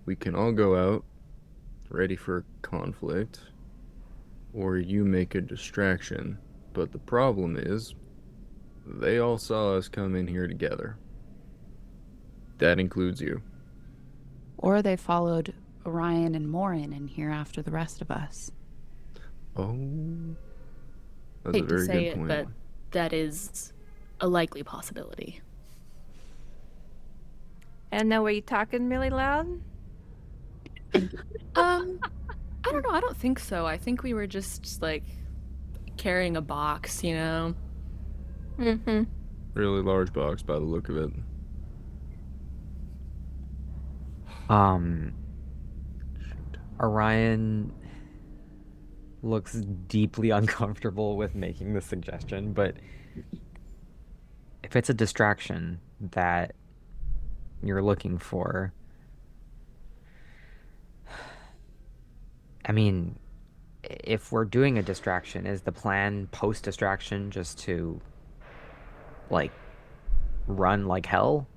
we can all go out, ready for conflict, or you make a distraction. But the problem is, they all saw us come in here together. That includes you. Or they followed Orion and Morin in here after the rest of us. Oh. That's Hate a to very say good it, point. but that is a likely possibility. And now, were you talking really loud? I don't know. I don't think so. I think we were just carrying a box, Mm-hmm. Really large box by the look of it. Orion looks deeply uncomfortable with making the suggestion, but if it's a distraction that you're looking for, I mean, if we're doing a distraction, is the plan post-distraction just to, run like hell?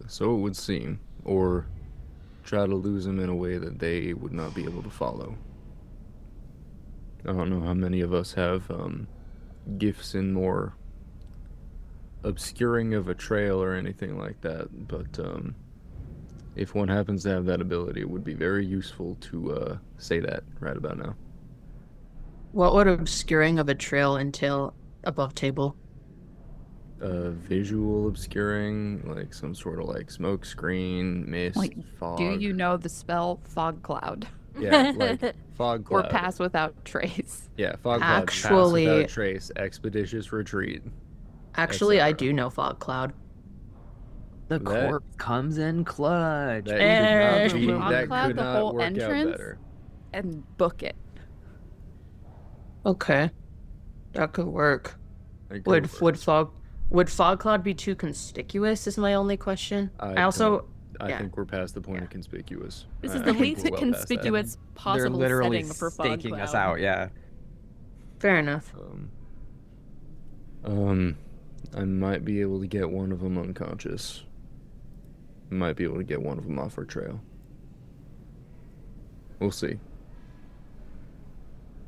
So it would seem. Or try to lose them in a way that they would not be able to follow. I don't know how many of us have gifts in more obscuring of a trail or anything like that, but if one happens to have that ability, it would be very useful to say that right about now. What would obscuring of a trail entail above table? Visual obscuring, like some sort of smoke screen, mist, fog. Do you know the spell fog cloud? Yeah, fog cloud. Or pass without trace. Yeah, fog cloud. Actually, pass without trace, expeditious retreat. Actually, I do know fog cloud. The corpse comes in clutch. That could Fog not, that cloud, could the not whole work out entrance? better. And book it. Okay, that could work. That could work. Would fog cloud be too conspicuous? Is my only question. I think we're past the point of conspicuous. This is I the think least we're well past that. conspicuous They're possible literally setting for fog staking cloud. us out, yeah. Fair enough. I might be able to get one of them unconscious. Might be able to get one of them off our trail. We'll see.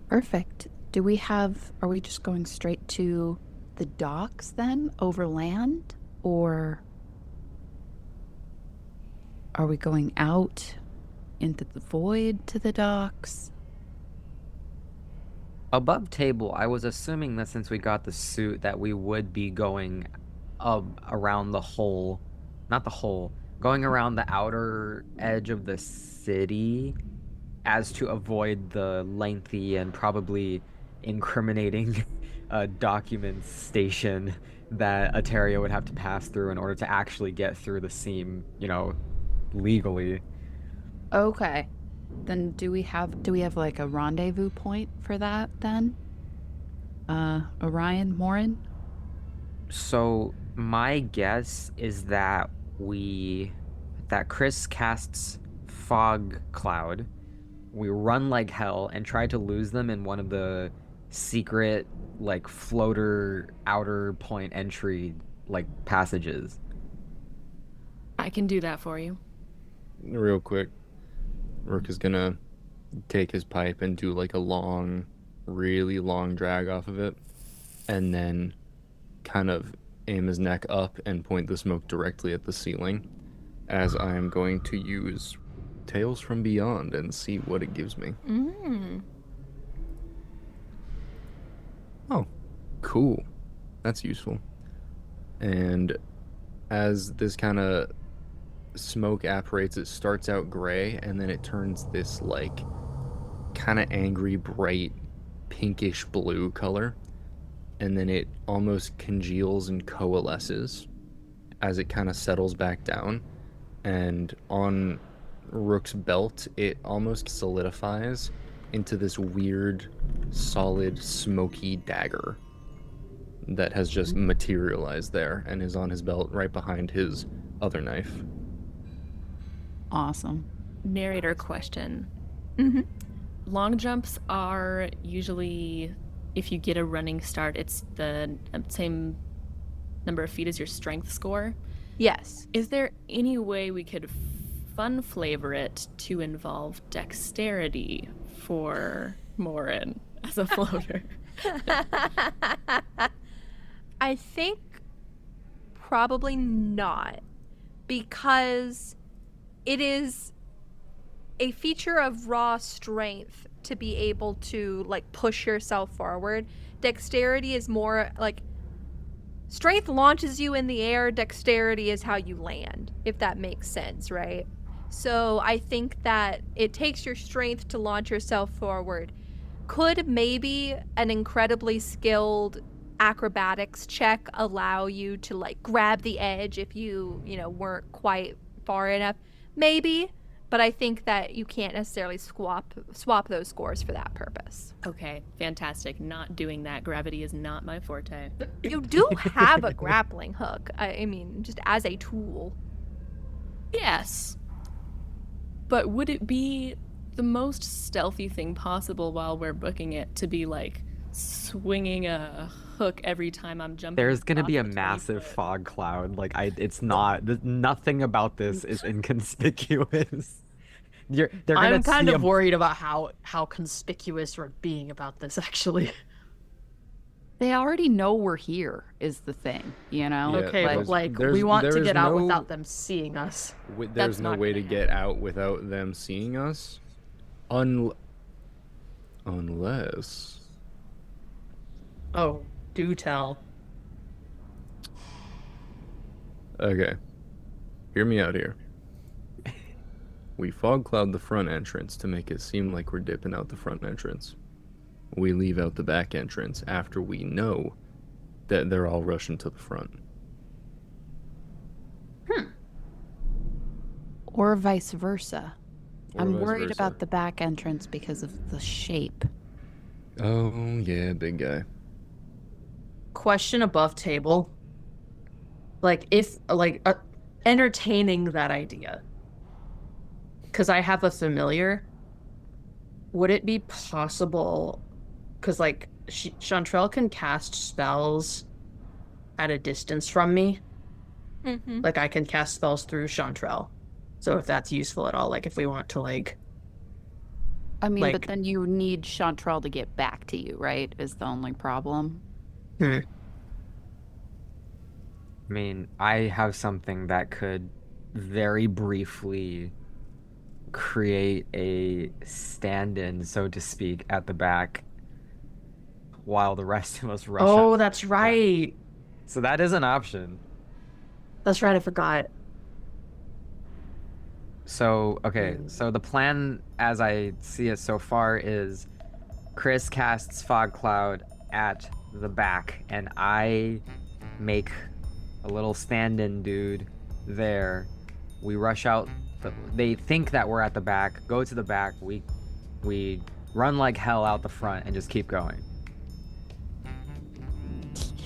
Perfect. Are we just going straight to the docks then, over land? Or are we going out into the void to the docks? Above table, I was assuming that since we got the suit that we would be going around the hole, not the hole, going around the outer edge of the city as to avoid the lengthy and probably incriminating documents station that Ateria would have to pass through in order to actually get through the seam, legally. Okay. Then do we have like a rendezvous point for that then? Orion, Morin? So my guess is that Chrys casts fog cloud. We run like hell and try to lose them in one of the secret floater outer point entry passages. I can do that for you. Real quick, Rook is gonna take his pipe and do a long, really long drag off of it, and then kind of aim his neck up and point the smoke directly at the ceiling, as I am going to use Tales from Beyond and see what it gives me. Oh, cool. That's useful. And as this kind of smoke apparates, it starts out gray and then it turns this kind of angry, bright, pinkish blue color. And then it almost congeals and coalesces as it kind of settles back down. And on Rook's belt, it almost solidifies into this weird, solid, smoky dagger that has just materialized there and is on his belt right behind his other knife. Awesome. Narrator question. Long jumps are usually, if you get a running start, it's the same number of feet as your strength score. Yes. Is there any way we could fun flavor it to involve dexterity for Morin as a floater? I think probably not, because it is a feature of raw strength to be able to push yourself forward. Dexterity is more strength launches you in the air, dexterity is how you land, if that makes sense, right? So I think that it takes your strength to launch yourself forward. Could maybe an incredibly skilled acrobatics check allow you to grab the edge if you weren't quite far enough? Maybe, but I think that you can't necessarily swap those scores for that purpose. Okay, fantastic. Not doing that. Gravity is not my forte. You do have a grappling hook. I mean, just as a tool. Yes. But would it be the most stealthy thing possible while we're booking it to be swinging a hook every time I'm jumping? There's gonna be a off the massive 20-foot? fog cloud. It's not. Nothing about this is inconspicuous. They're gonna I'm kind see of worried about how conspicuous we're being about this, actually. They already know we're here, is the thing, Yeah, Okay, there's- but we want to there's get out no- without them seeing us. There's That's no not way to gonna get out without them seeing us, unless. Oh, do tell. Okay, hear me out here. We fog cloud the front entrance to make it seem like we're dipping out the front entrance. We leave out the back entrance after we know that they're all rushing to the front. Or vice versa. Or I'm vice worried versa. about the back entrance because of the shape. Oh, yeah, big guy. Question above table. Entertaining that idea. Because I have a familiar. Would it be possible? Because Chantrell can cast spells at a distance from me. Mm-hmm. I can cast spells through Chantrell. So if that's useful at all, if we want to I mean, but then you need Chantrell to get back to you, right? Is the only problem. I mean, I have something that could very briefly create a stand-in, so to speak, at the back. while the rest of us rush Oh, out. that's right. So that is an option. That's right, I forgot. So, okay, so the plan as I see it so far is Chrys casts Fog Cloud at the back, and I make a little stand-in dude there. We rush out. They think that we're at the back, go to the back, we run like hell out the front and just keep going.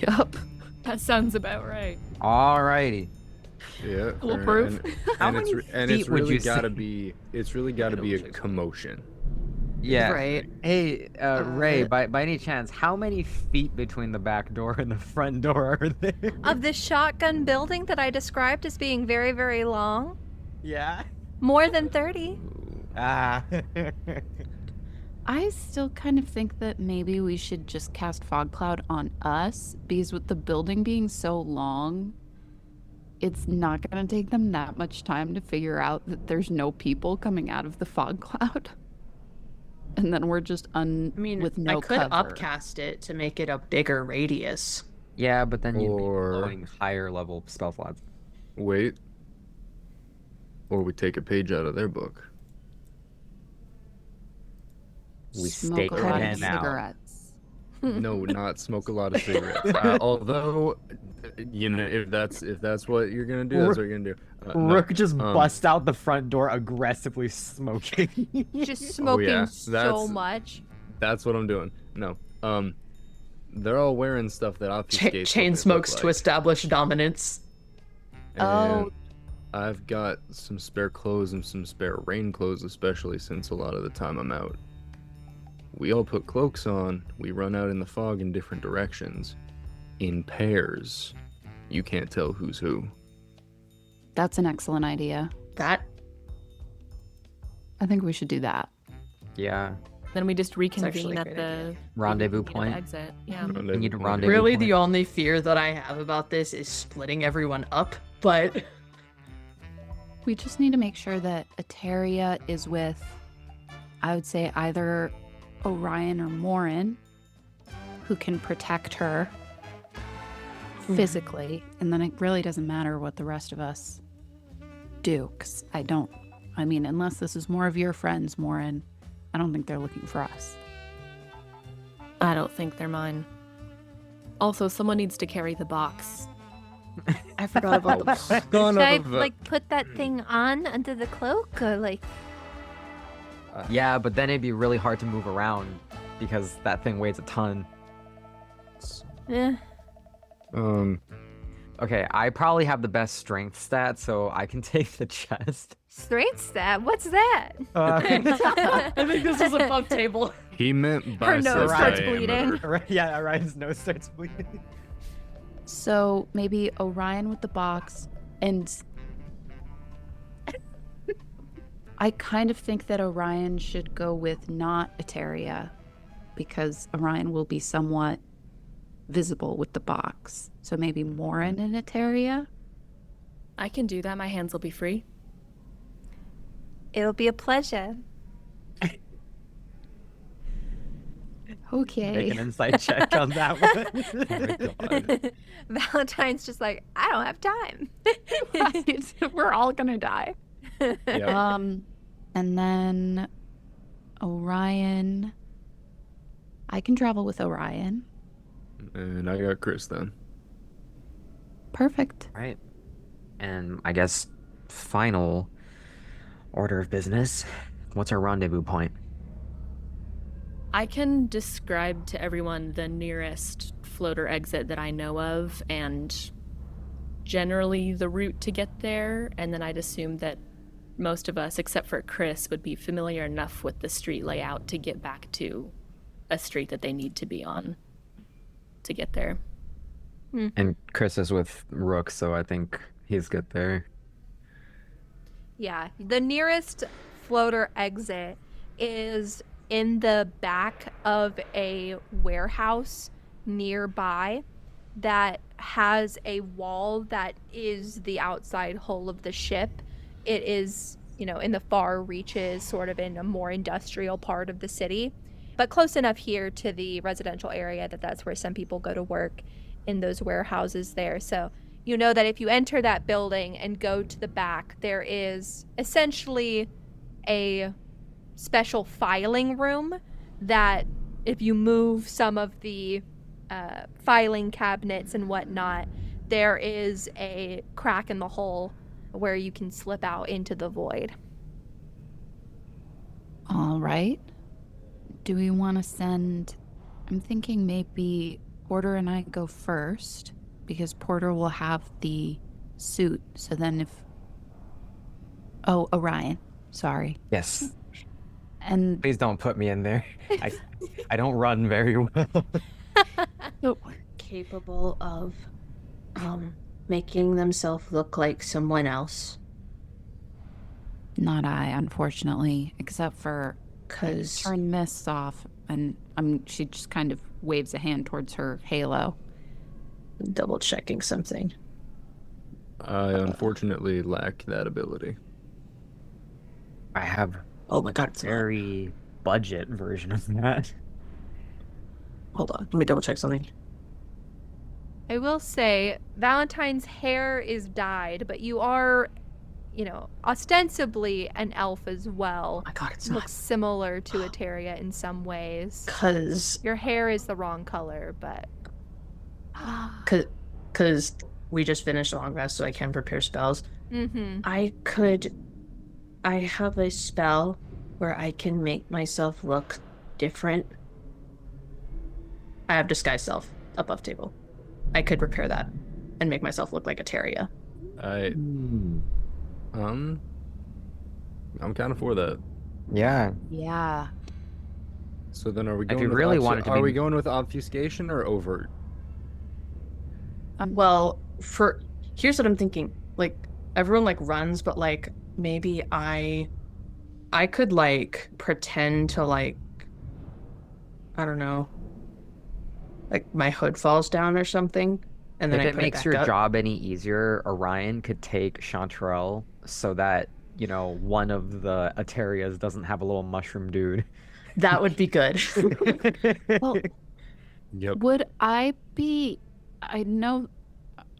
Yup. That sounds about right. Alrighty. Yeah. Foolproof. How And many it's feet would really you gotta say? be a commotion. Yeah. Right. Hey, Ray, by any chance, how many feet between the back door and the front door are there? Of this shotgun building that I described as being very, very long, Yeah. more than 30. Ah. I still kind of think that maybe we should just cast Fog Cloud on us, because with the building being so long, it's not going to take them that much time to figure out that there's no people coming out of the fog cloud. And then we're just I mean, with no I could cover. upcast it to make it a bigger radius. Yeah, but then you'd be Or- blowing higher level spell slots. Wait. Or we take a page out of their book. We Smoke stake a it lot of in out. cigarettes. No, not smoke a lot of cigarettes. Although, you know, if that's what you're gonna do, that's what you're gonna do. No, Rook just busts out the front door aggressively smoking. Just smoking yeah, so that's- much. That's what I'm doing. No, they're all wearing stuff that obfuscates. Chain what they smokes look to like. establish dominance. Oh. And I've got some spare clothes and some spare rain clothes, especially since a lot of the time I'm out. We all put cloaks on, we run out in the fog in different directions. In pairs. You can't tell who's who. That's an excellent idea. That I think we should do that. Yeah. Then we just actually reconvene a at great the Rendezvous you know, point. exit. Yeah. We need a rendezvous really point. the only fear that I have about this is splitting everyone up, but We just need to make sure that Eteria is with, I would say, either Orion or Morin, who can protect her physically, and then it really doesn't matter what the rest of us do, 'cause I mean, unless this is more of your friends, Morin, I don't think they're looking for us. I don't think they're mine. Also, someone needs to carry the box. I forgot about that. Should I, like, put that thing on under the cloak? Or, like, Yeah, but then it'd be really hard to move around because that thing weighs a ton. eh. Okay, I probably have the best strength stat, so I can take the chest. Strength stat? What's that? I think this is a bunk table. He meant Her bicep nose starts diameter. bleeding. Yeah, Orion's nose starts bleeding. So maybe Orion with the box, and I kind of think that Orion should go with not Eteria, because Orion will be somewhat visible with the box. So maybe Morin and Eteria? I can do that. My hands will be free. It'll be a pleasure. Okay. Make an insight check on that one. Valentine's just like, I don't have time. Right. We're all gonna die. Yeah. And then Orion. I can travel with Orion. And I got Chrys then. Perfect. Right. And I guess final order of business. What's our rendezvous point? I can describe to everyone the nearest floater exit that I know of and generally the route to get there, and then I'd assume that most of us, except for Chrys, would be familiar enough with the street layout to get back to a street that they need to be on to get there. And Chrys is with Rook, so I think he's good there. Yeah, the nearest floater exit is in the back of a warehouse nearby that has a wall that is the outside hull of the ship. It is, in the far reaches, sort of in a more industrial part of the city. but close enough here to the residential area that that's where some people go to work in those warehouses there. So you know that if you enter that building and go to the back, there is essentially a special filing room that if you move some of the filing cabinets and whatnot, there is a crack in the hull where you can slip out into the void. All right. Do we want to send... I'm thinking maybe Porter and I go first, because Porter will have the suit. So then if... Oh, Orion. Sorry. Yes. And Please don't put me in there. I don't run very well. Capable of making themselves look like someone else. not I, unfortunately, except for Because turn mists off, and she just kind of waves a hand towards her halo. double checking something. I unfortunately lack that ability. I have Oh my god, a it's not. very budget version of that. Hold on, let me double check something. I will say Valentine's hair is dyed, but you are, ostensibly an elf as well. Oh my god, it's Looks not. similar to Eteria in some ways. Because Your hair is the wrong color, but Because we just finished a long rest, so I can prepare spells. mm-hmm. I have a spell where I can make myself look different. I have disguise self above table. I could repair that and make myself look like a Teria. I'm kind of for that. Yeah. Yeah. So then, are we If going? you with really wanted to are be- we going with obfuscation or overt? Well, here's what I'm thinking. Like, everyone runs, but maybe I could pretend to I don't know, my hood falls down or something, and then If I it put makes back your up. job any easier, Orion could take Chanterelle so that, one of the Aterias doesn't have a little mushroom dude. That would be good. Well, Yep. would I be... I know...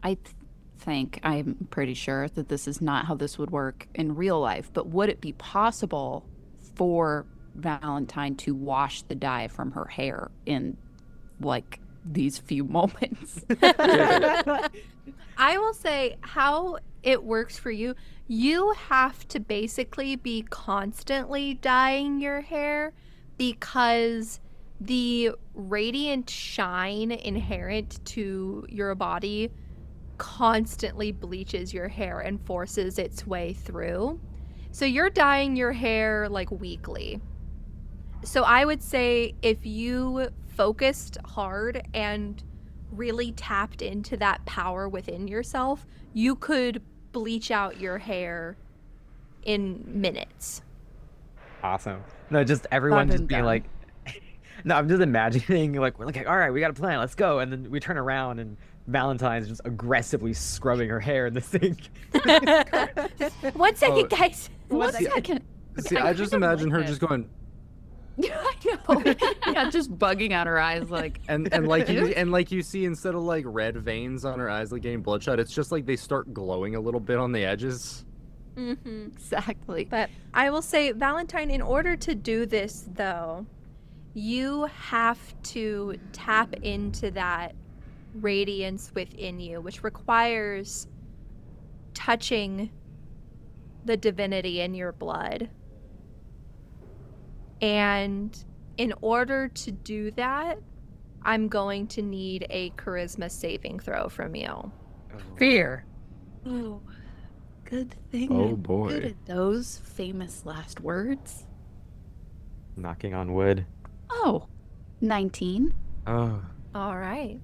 I'm pretty sure that this is not how this would work in real life, but would it be possible for Valentine to wash the dye from her hair in, these few moments? I will say how it works for you. You have to basically be constantly dyeing your hair because the radiant shine inherent to your body constantly bleaches your hair and forces its way through. So you're dyeing your hair weekly. So I would say if you focused hard and really tapped into that power within yourself, you could bleach out your hair in minutes. Awesome. No, just everyone just being done. like, no, I'm just imagining we're like, all right, we got a plan, let's go. And then we turn around and Valentine's just aggressively scrubbing her hair in the sink. 1 second, Oh, guys. One see, second. See, I just imagine her just going, I know. Yeah, just bugging out her eyes and you see, instead of red veins on her eyes getting bloodshot, it's just they start glowing a little bit on the edges. Mm-hmm. Exactly. But I will say, Valentine, in order to do this, though, you have to tap into that radiance within you, which requires touching the divinity in your blood. And in order to do that, I'm going to need a charisma saving throw from you. Fear. Oh, good thing Oh, I'm boy. good at those famous last words. Knocking on wood. Oh, 19. Oh. All right.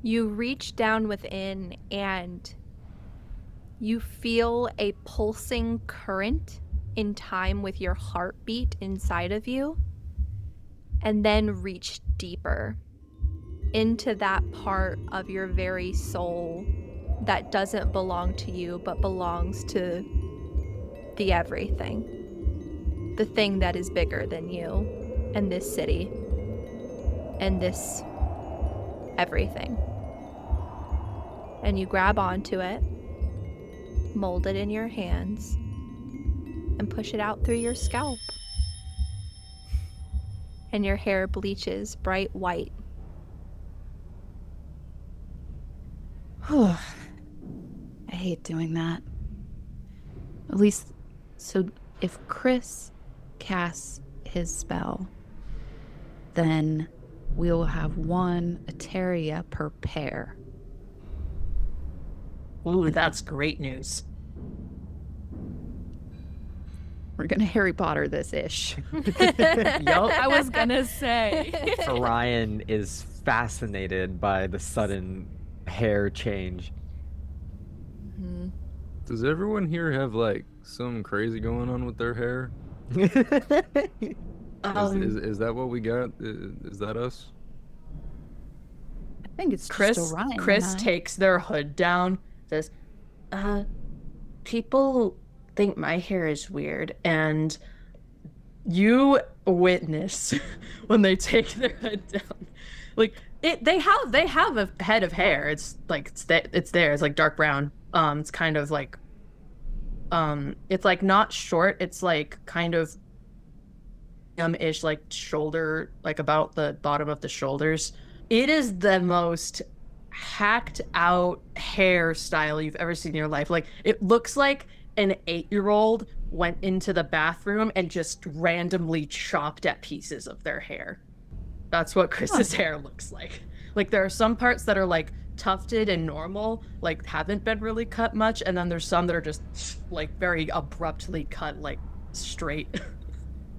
You reach down within and you feel a pulsing current in time with your heartbeat inside of you, and then reach deeper into that part of your very soul that doesn't belong to you but belongs to the everything, the thing that is bigger than you. and this city and this everything. And you grab onto it, mold it in your hands, and push it out through your scalp. And your hair bleaches bright white. I hate doing that. At least, so if Chrys casts his spell, then we'll have one Eteria per pair. Ooh, that's great news. We're gonna Harry Potter this ish. Yup. I was gonna say. Orion is fascinated by the sudden hair change. Does everyone here have like some crazy going on with their hair? Is that what we got? Is that us? I think it's Chrys, just Orion. Chrys takes their hood down, says, people think my hair is weird, and you witness when they take their hood down. Like, they have a head of hair. It's like, it's there. It's like dark brown. It's kind of like, it's like not short. It's like kind of ish, like shoulder, like about the bottom of the shoulders. It is the most hacked out hairstyle you've ever seen in your life. Like, it looks like an 8-year-old went into the bathroom and just randomly chopped at pieces of their hair. That's what Chris's hair looks like. Like, there are some parts that are like tufted and normal, like haven't been really cut much, and then there's some that are just like very abruptly cut, like straight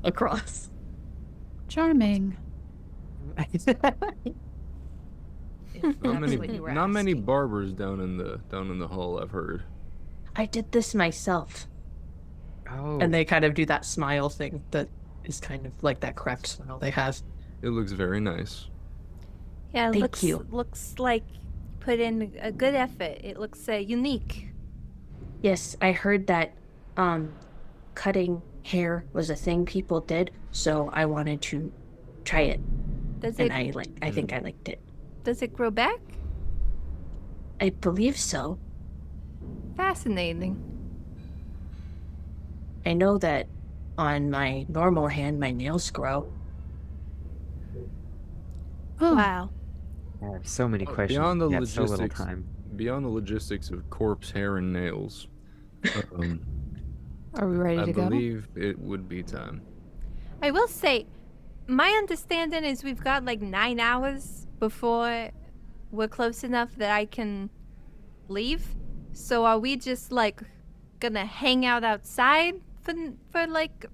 across. Charming. Not many barbers down in the hall, I've heard. I did this myself. Oh. And they kind of do that smile thing that is kind of like that cracked smile they have. It looks very nice. Yeah, Thank you. looks like put in a good effort. It looks unique. Yes, I heard that cutting hair was a thing people did, so I wanted to try it. And I think I liked it. Does it grow back? I believe so. Fascinating. I know that on my normal hand, my nails grow. Oh. Wow. I have so many questions. Beyond the yet so little logistics, time. beyond the logistics of corpse hair and nails, Are we ready I to go? believe it would be time. I will say, my understanding is we've got like 9 hours before we're close enough that I can leave. So are we just like gonna hang out outside for like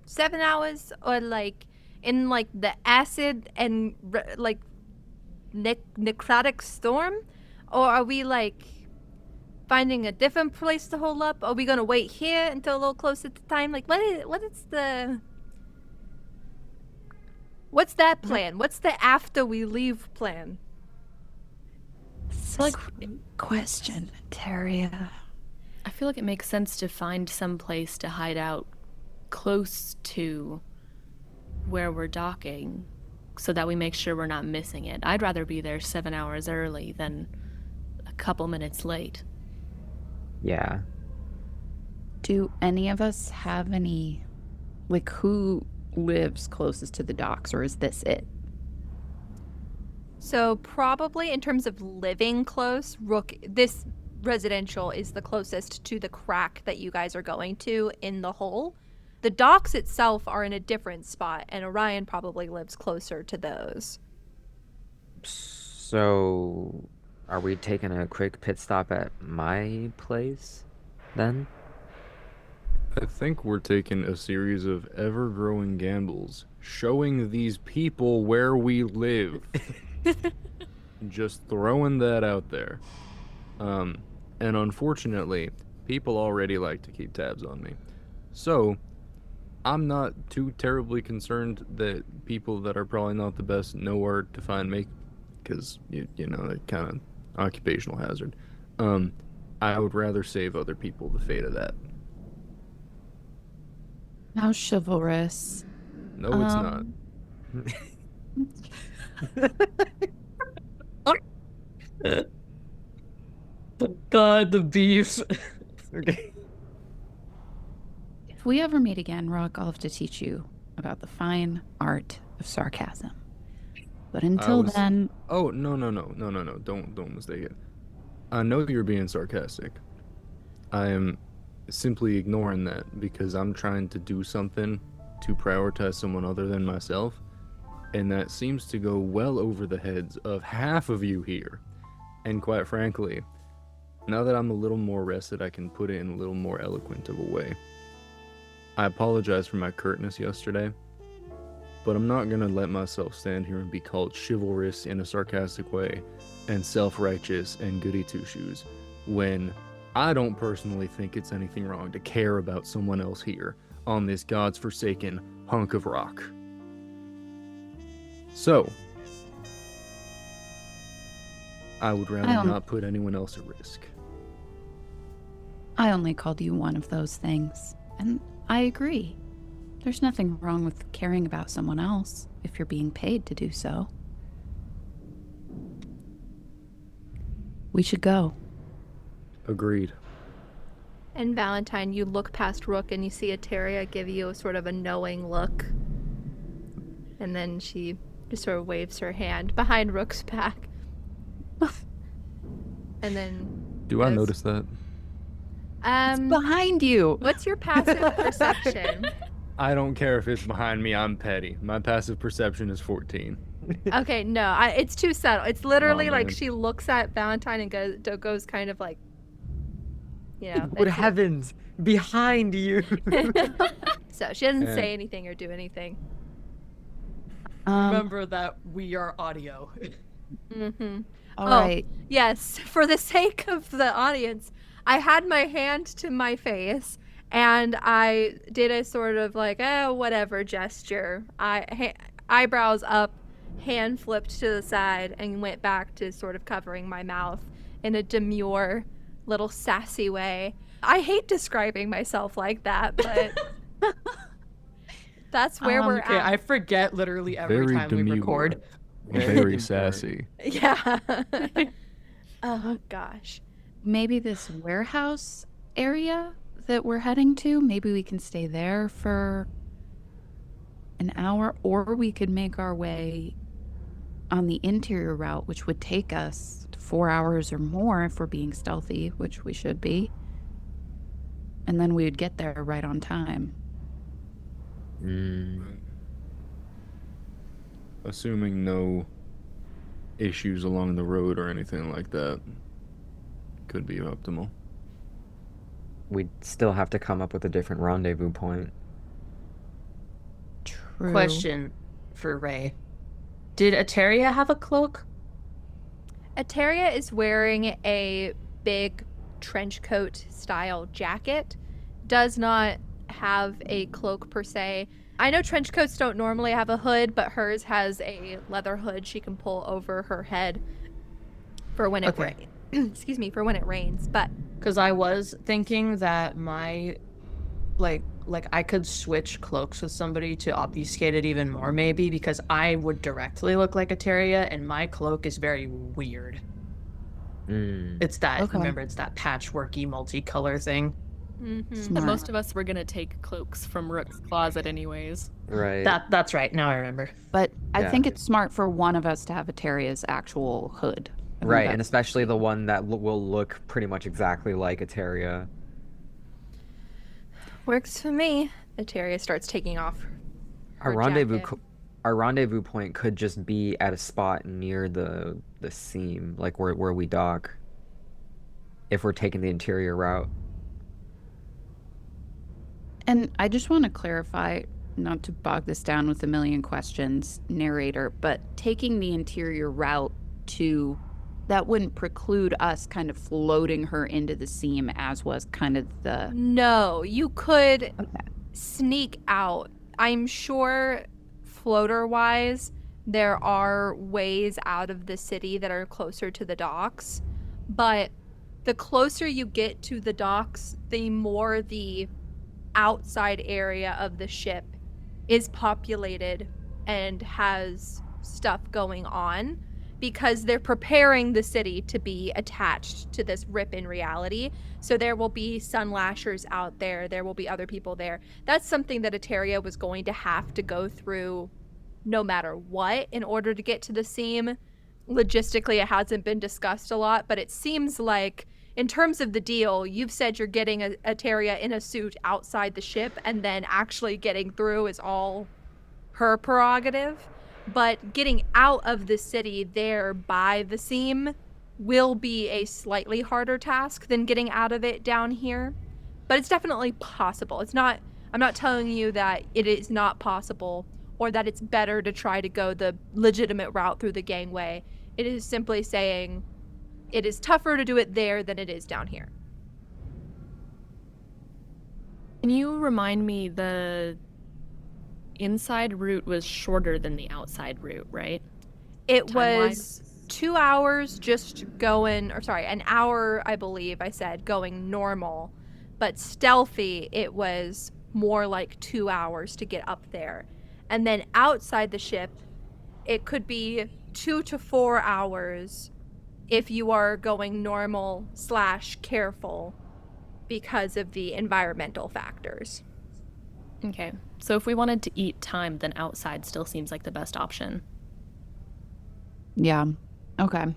7 hours, or like in like the acid and like necrotic storm, or are we like finding a different place to hold up? Are we gonna wait here until a little closer to time? Like, what's that plan? What's the after we leave plan? Like question, Eteria. I feel like it makes sense to find some place to hide out close to where we're docking so that we make sure we're not missing it. I'd rather be there 7 hours early than a couple minutes late. Yeah. Do any of us have any, like, who lives closest to the docks, or is this it? So probably in terms of living close, Rook, this residential is the closest to the crack that you guys are going to in the hole. The docks itself are in a different spot, and Orion probably lives closer to those. So, are we taking a quick pit stop at my place, then? I think we're taking a series of ever-growing gambles, showing these people where we live. Just throwing that out there. And unfortunately, people already like to keep tabs on me. So, I'm not too terribly concerned that people that are probably not the best know where to find me, because, you know, that kind of occupational hazard. I would rather save other people the fate of that. How chivalrous. No, it's not. God, the beef. Okay. If we ever meet again, Rook, I'll have to teach you about the fine art of sarcasm. But until then, Oh, no. Don't mistake it. I know you're being sarcastic. I am simply ignoring that because I'm trying to do something to prioritize someone other than myself, and that seems to go well over the heads of half of you here. And quite frankly, now that I'm a little more rested, I can put it in a little more eloquent of a way. I apologize for my curtness yesterday, but I'm not gonna let myself stand here and be called chivalrous in a sarcastic way and self-righteous and goody two-shoes when I don't personally think it's anything wrong to care about someone else here on this God's forsaken hunk of rock. So, I would rather not put anyone else at risk. I only called you one of those things, and I agree. There's nothing wrong with caring about someone else if you're being paid to do so. We should go. Agreed. And Valentine, you look past Rook and you see Eteria give you a sort of a knowing look. And then she just sort of waves her hand behind Rook's back. And then... Do I notice that? It's behind you! What's your passive perception? I don't care if it's behind me, I'm petty. My passive perception is 14. Okay, no, it's too subtle. It's literally like man. she looks at Valentine and goes kind of like, you know. Good heavens! Behind you! So she doesn't Yeah. say anything or do anything. Remember that we are audio. Mm-hmm. All right. Yes, for the sake of the audience, I had my hand to my face and I did a sort of like, whatever gesture. Eyebrows up, hand flipped to the side, and went back to sort of covering my mouth in a demure, little sassy way. I hate describing myself like that, but that's where we're Okay, at. I forget literally every Very time we demure. record. Very sassy. Yeah. Oh, gosh. Maybe this warehouse area that we're heading to, maybe we can stay there for an hour, or we could make our way on the interior route, which would take us 4 hours or more if we're being stealthy, which we should be. And then we would get there right on time. Assuming no issues along the road or anything like that, could be optimal. We'd still have to come up with a different rendezvous point. True. Question for Ray. Did Eteria have a cloak? Eteria is wearing a big trench coat style jacket. Does not have a cloak per se. I know trench coats don't normally have a hood, but hers has a leather hood she can pull over her head for when it rains. Excuse me, for when it rains. But Because I was thinking that my, like I could switch cloaks with somebody to obfuscate it even more, maybe, because I would directly look like Eteria, and my cloak is very weird. It's that, remember, it's that patchworky multicolor thing. mm-hmm. And most of us were gonna take cloaks from Rook's closet anyways. Right. That's right. Now I remember. But I Yeah. think it's smart for one of us to have Eteria's actual hood. I think Right, and that's- especially the one that will look pretty much exactly like Eteria. Works for me. Eteria starts taking off Our her rendezvous, jacket. our rendezvous point could just be at a spot near the seam, like where we dock. If we're taking the interior route. And I just want to clarify, not to bog this down with a million questions, narrator, but taking the interior route to, that wouldn't preclude us kind of floating her into the seam, as was kind of the... No, you could sneak out. I'm sure floater-wise, there are ways out of the city that are closer to the docks, but the closer you get to the docks, the more the outside area of the ship is populated and has stuff going on, because they're preparing the city to be attached to this rip in reality. So there will be sun lashers out there. There will be other people there. That's something that Eteria was going to have to go through no matter what in order to get to the seam. Logistically, it hasn't been discussed a lot, but it seems like in terms of the deal, you've said you're getting Eteria in a suit outside the ship, and then actually getting through is all her prerogative. But getting out of the city there by the seam will be a slightly harder task than getting out of it down here. But it's definitely possible. I'm not telling you that it is not possible or that it's better to try to go the legitimate route through the gangway. It is simply saying it is tougher to do it there than it is down here. Can you remind me, the inside route was shorter than the outside route, right? It Time-wise? was 2 hours just going, or sorry, an hour, I believe I said, going normal. But stealthy, it was more like 2 hours to get up there. And then outside the ship, it could be 2 to 4 hours if you are going normal / careful because of the environmental factors. Okay. So if we wanted to eat time, then outside still seems like the best option. Yeah. Okay.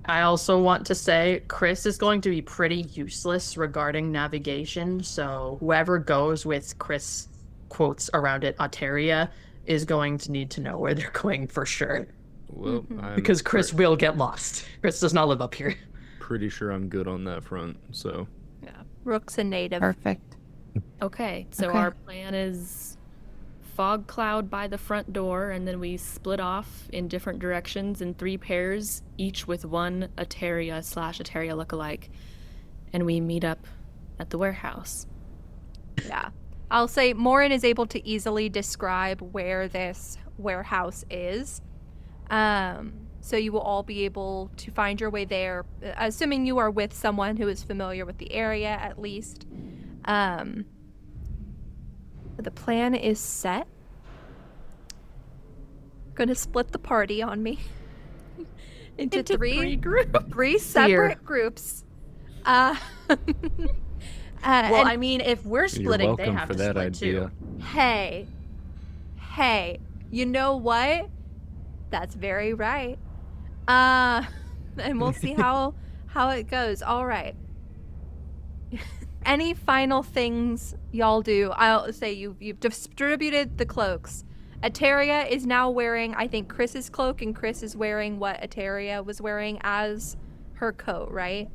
I also want to say Chrys is going to be pretty useless regarding navigation, so whoever goes with Chrys quotes around it, Eteria, is going to need to know where they're going for sure. Well, Because Chrys will get lost. Chrys does not live up here. pretty sure I'm good on that front, so. Yeah. Rook's a native. Perfect. Okay. So Okay. our plan is fog cloud by the front door, and then we split off in different directions in 3 pairs, each with one Eteria / Eteria lookalike, and we meet up at the warehouse. Yeah. I'll say Morin is able to easily describe where this warehouse is. So you will all be able to find your way there, assuming you are with someone who is familiar with the area at least. The plan is set. Gonna split the party on me into three separate groups. Well, Well, I mean, if we're splitting, You're they welcome have for to that split idea. too. Hey, you know what? That's very right. And we'll see how it goes. All right. Any final things y'all do? I'll say you've distributed the cloaks. Eteria is now wearing, I think, Chrys's cloak, and Chrys is wearing what Eteria was wearing as her coat, right?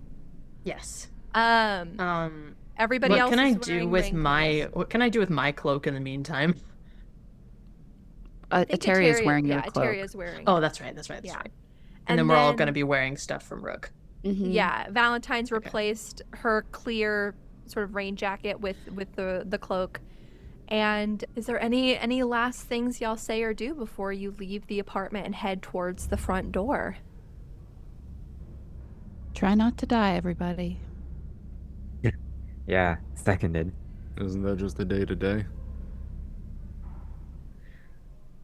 Yes. Everybody What else can I is do wearing with ring my cloaks. what can I do with my cloak in the meantime? I think Eteria is wearing your cloak. Eteria's wearing. Oh, that's right. That's right. Yeah. And then we're all going to be wearing stuff from Rook. Mhm. Yeah, Valentine's replaced her clear sort of rain jacket with the cloak. And is there any last things y'all say or do before you leave the apartment and head towards the front door? Try not to die, everybody. Yeah, seconded. Isn't that just the day to day?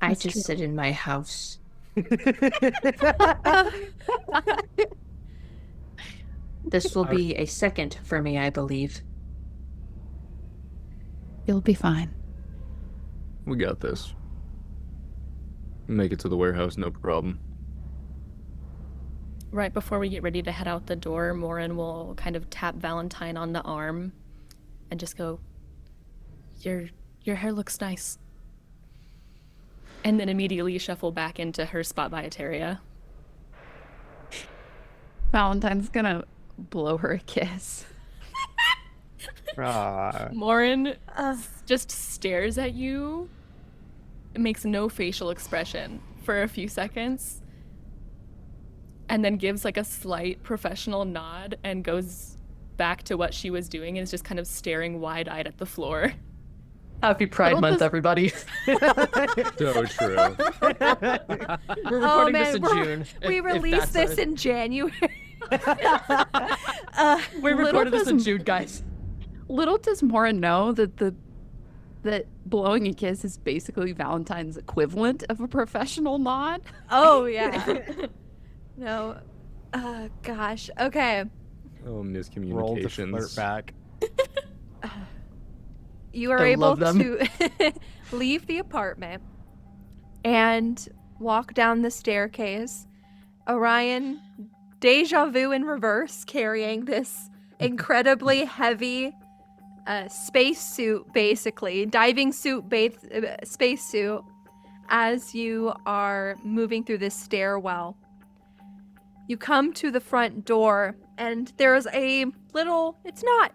I That's just true. sit in my house. This will be a second for me, I believe. You'll be fine. We got this. Make it to the warehouse, no problem. Right before we get ready to head out the door, Morin will kind of tap Valentine on the arm and just go, Your hair looks nice. And then immediately shuffle back into her spot by Eteria. Valentine's gonna blow her a kiss. Ah. Morin just stares at you, makes no facial expression for a few seconds, and then gives like a slight professional nod and goes back to what she was doing and is just kind of staring wide-eyed at the floor. Happy Pride Little Month, does- everybody. So true. We're recording this in man, June. We if released that's this a- in January. We Little recorded this in does- June, guys. Little does Morin know that the that blowing a kiss is basically Valentine's equivalent of a professional nod? Oh, yeah. No. Gosh. Okay. Oh, Roll to miscommunications. flirt back. You are I able love them. to leave the apartment and walk down the staircase. Orion, deja vu in reverse, carrying this incredibly heavy spacesuit, basically, diving suit, spacesuit, as you are moving through this stairwell. You come to the front door, and there's a little, it's not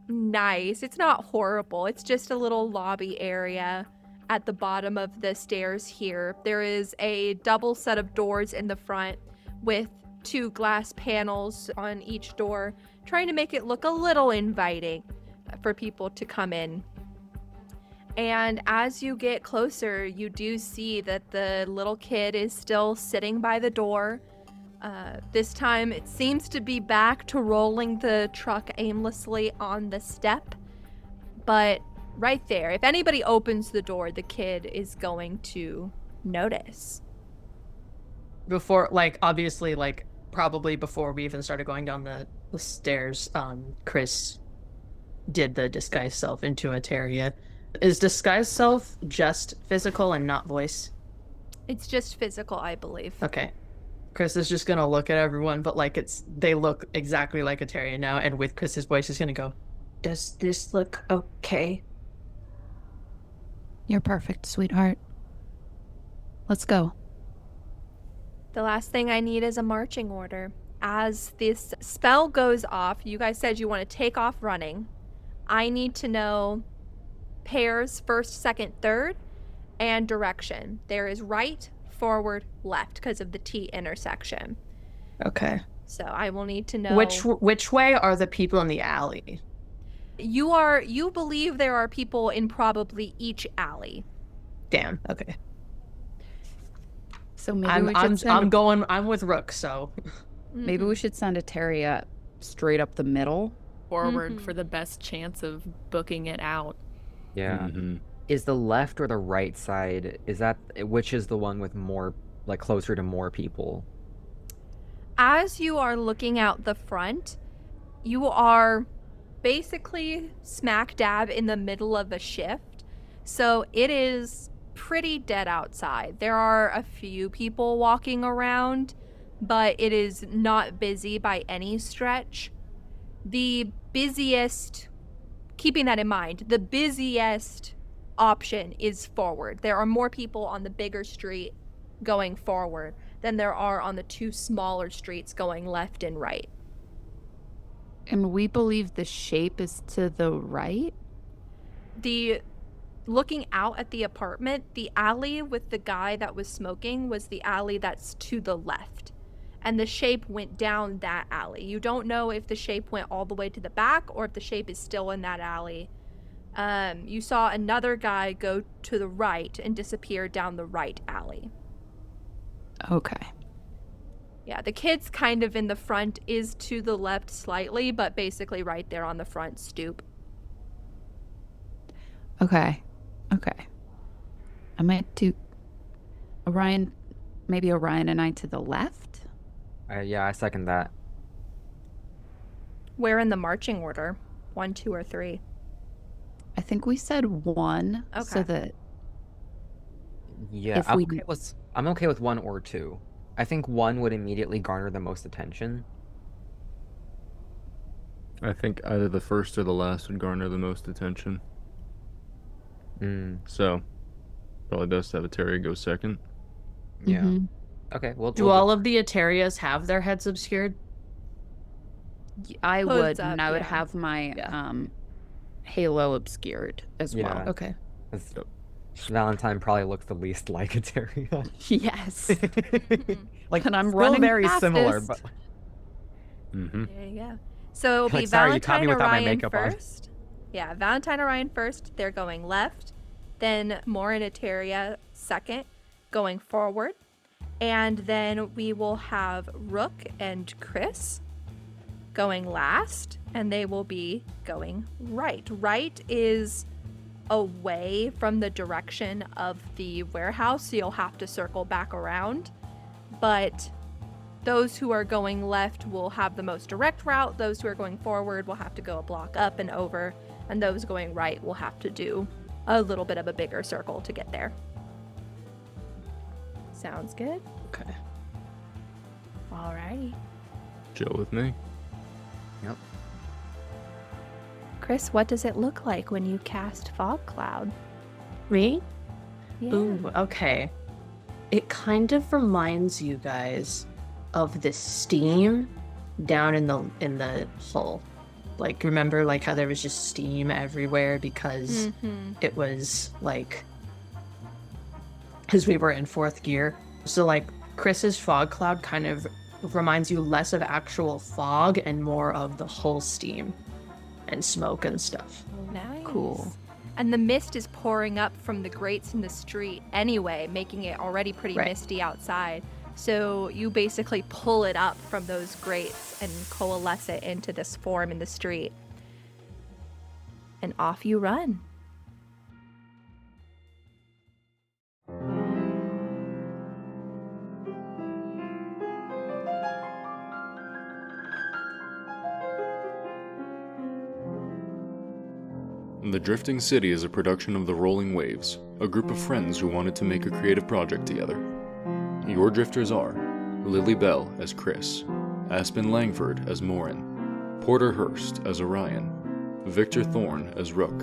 nice, it's not horrible, it's just a little lobby area at the bottom of the stairs here. There is a double set of doors in the front with 2 glass panels on each door, trying to make it look a little inviting for people to come in. And as you get closer, you do see that the little kid is still sitting by the door. This time it seems to be back to rolling the truck aimlessly on the step. But right there, if anybody opens the door, the kid is going to notice. Before, like, obviously, like, probably before we even started going down the stairs, Chrys did the disguise self into a Teria. Is disguise self just physical and not voice? It's just physical, I believe. Okay. Chrys is just gonna look at everyone, but like they look exactly like a Teria now, and with Chris's voice, he's gonna go, "Does this look okay?" You're perfect, sweetheart. Let's go. The last thing I need is a marching order. As this spell goes off, you guys said you want to take off running. I need to know pairs, first, second, third, and direction. There is right, forward, left because of the T intersection. Okay. So I will need to know Which way are the people in the alley? You believe there are people in probably each alley. Damn. Okay. So maybe we should send I'm with Rook, so maybe we should send a Teria straight up the middle. Forward for the best chance of booking it out. Yeah. Mm-hmm. Is the left or the right side, which is the one with more, like, closer to more people? As you are looking out the front, you are basically smack dab in the middle of a shift. So it is pretty dead outside. There are a few people walking around, but it is not busy by any stretch. The busiest, keeping that in mind, the busiest option is forward. There are more people on the bigger street going forward than there are on the 2 smaller streets going left and right. And we believe the shape is to the right? Looking out at the apartment, the alley with the guy that was smoking was the alley that's to the left. And the shape went down that alley. You don't know if the shape went all the way to the back or if the shape is still in that alley. You saw another guy go to the right and disappear down the right alley. Okay. Yeah, the kid's kind of in the front, is to the left slightly, but basically right there on the front stoop. Okay. I might do Orion and I to the left? Yeah, I second that. Where in the marching order? 1, 2, or 3? I think we said 1, so Okay. that Yeah, If I'm okay with 1 or 2. I think 1 would immediately garner the most attention. I think either the first or the last would garner the most attention. So, probably best to have a Terry go second. Yeah. Mhm. Okay, well, do all of the Eterias have their heads obscured? I Hoods would, up, and I would yeah. have my Yeah. halo obscured as Yeah. well. Okay. Valentine probably looks the least like a Teria. Yes. Like, And I'm still running very similar, fastest. but Mm-hmm. There you go. So it'll be Like, sorry, you caught Valentine me without my Orion makeup on. first. Yeah, Valentine Orion first. They're going left. Then Morin and Eteria second, going forward. And then we will have Rook and Chrys going last, and they will be going right. Right is away from the direction of the warehouse, so you'll have to circle back around. But those who are going left will have the most direct route. Those who are going forward will have to go a block up and over. And those going right will have to do a little bit of a bigger circle to get there. Sounds good? Okay. Alrighty. Chill with me. Yep. Chrys, what does it look like when you cast Fog Cloud? Me? Yeah. Ooh, okay. It kind of reminds you guys of the steam down in the hull. Like, remember like how there was just steam everywhere because it was like because we were in 4th gear. So like Chris's fog cloud kind of reminds you less of actual fog and more of the hull steam and smoke and stuff. Nice. Cool. And the mist is pouring up from the grates in the street anyway, making it already pretty Right. misty outside. So you basically pull it up from those grates and coalesce it into this form in the street. And off you run. The Drifting City is a production of The Rolling Waves, a group of friends who wanted to make a creative project together. Your drifters are Lily Bell as Chrys, Aspen Langford as Morin, Porter Hurst as Orion, Victor Thorne as Rook,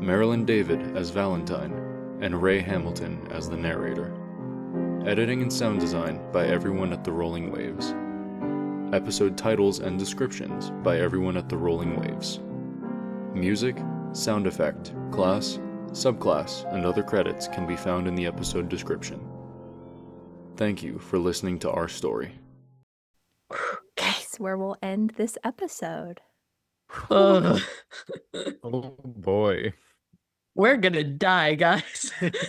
Marilyn David as Valentine, and Ray Hamilton as the narrator. Editing and sound design by everyone at The Rolling Waves. Episode titles and descriptions by everyone at The Rolling Waves. Music, sound effect, class, subclass, and other credits can be found in the episode description. Thank you for listening to our story. That's where we'll end this episode. Ugh. Oh boy. We're gonna die, guys.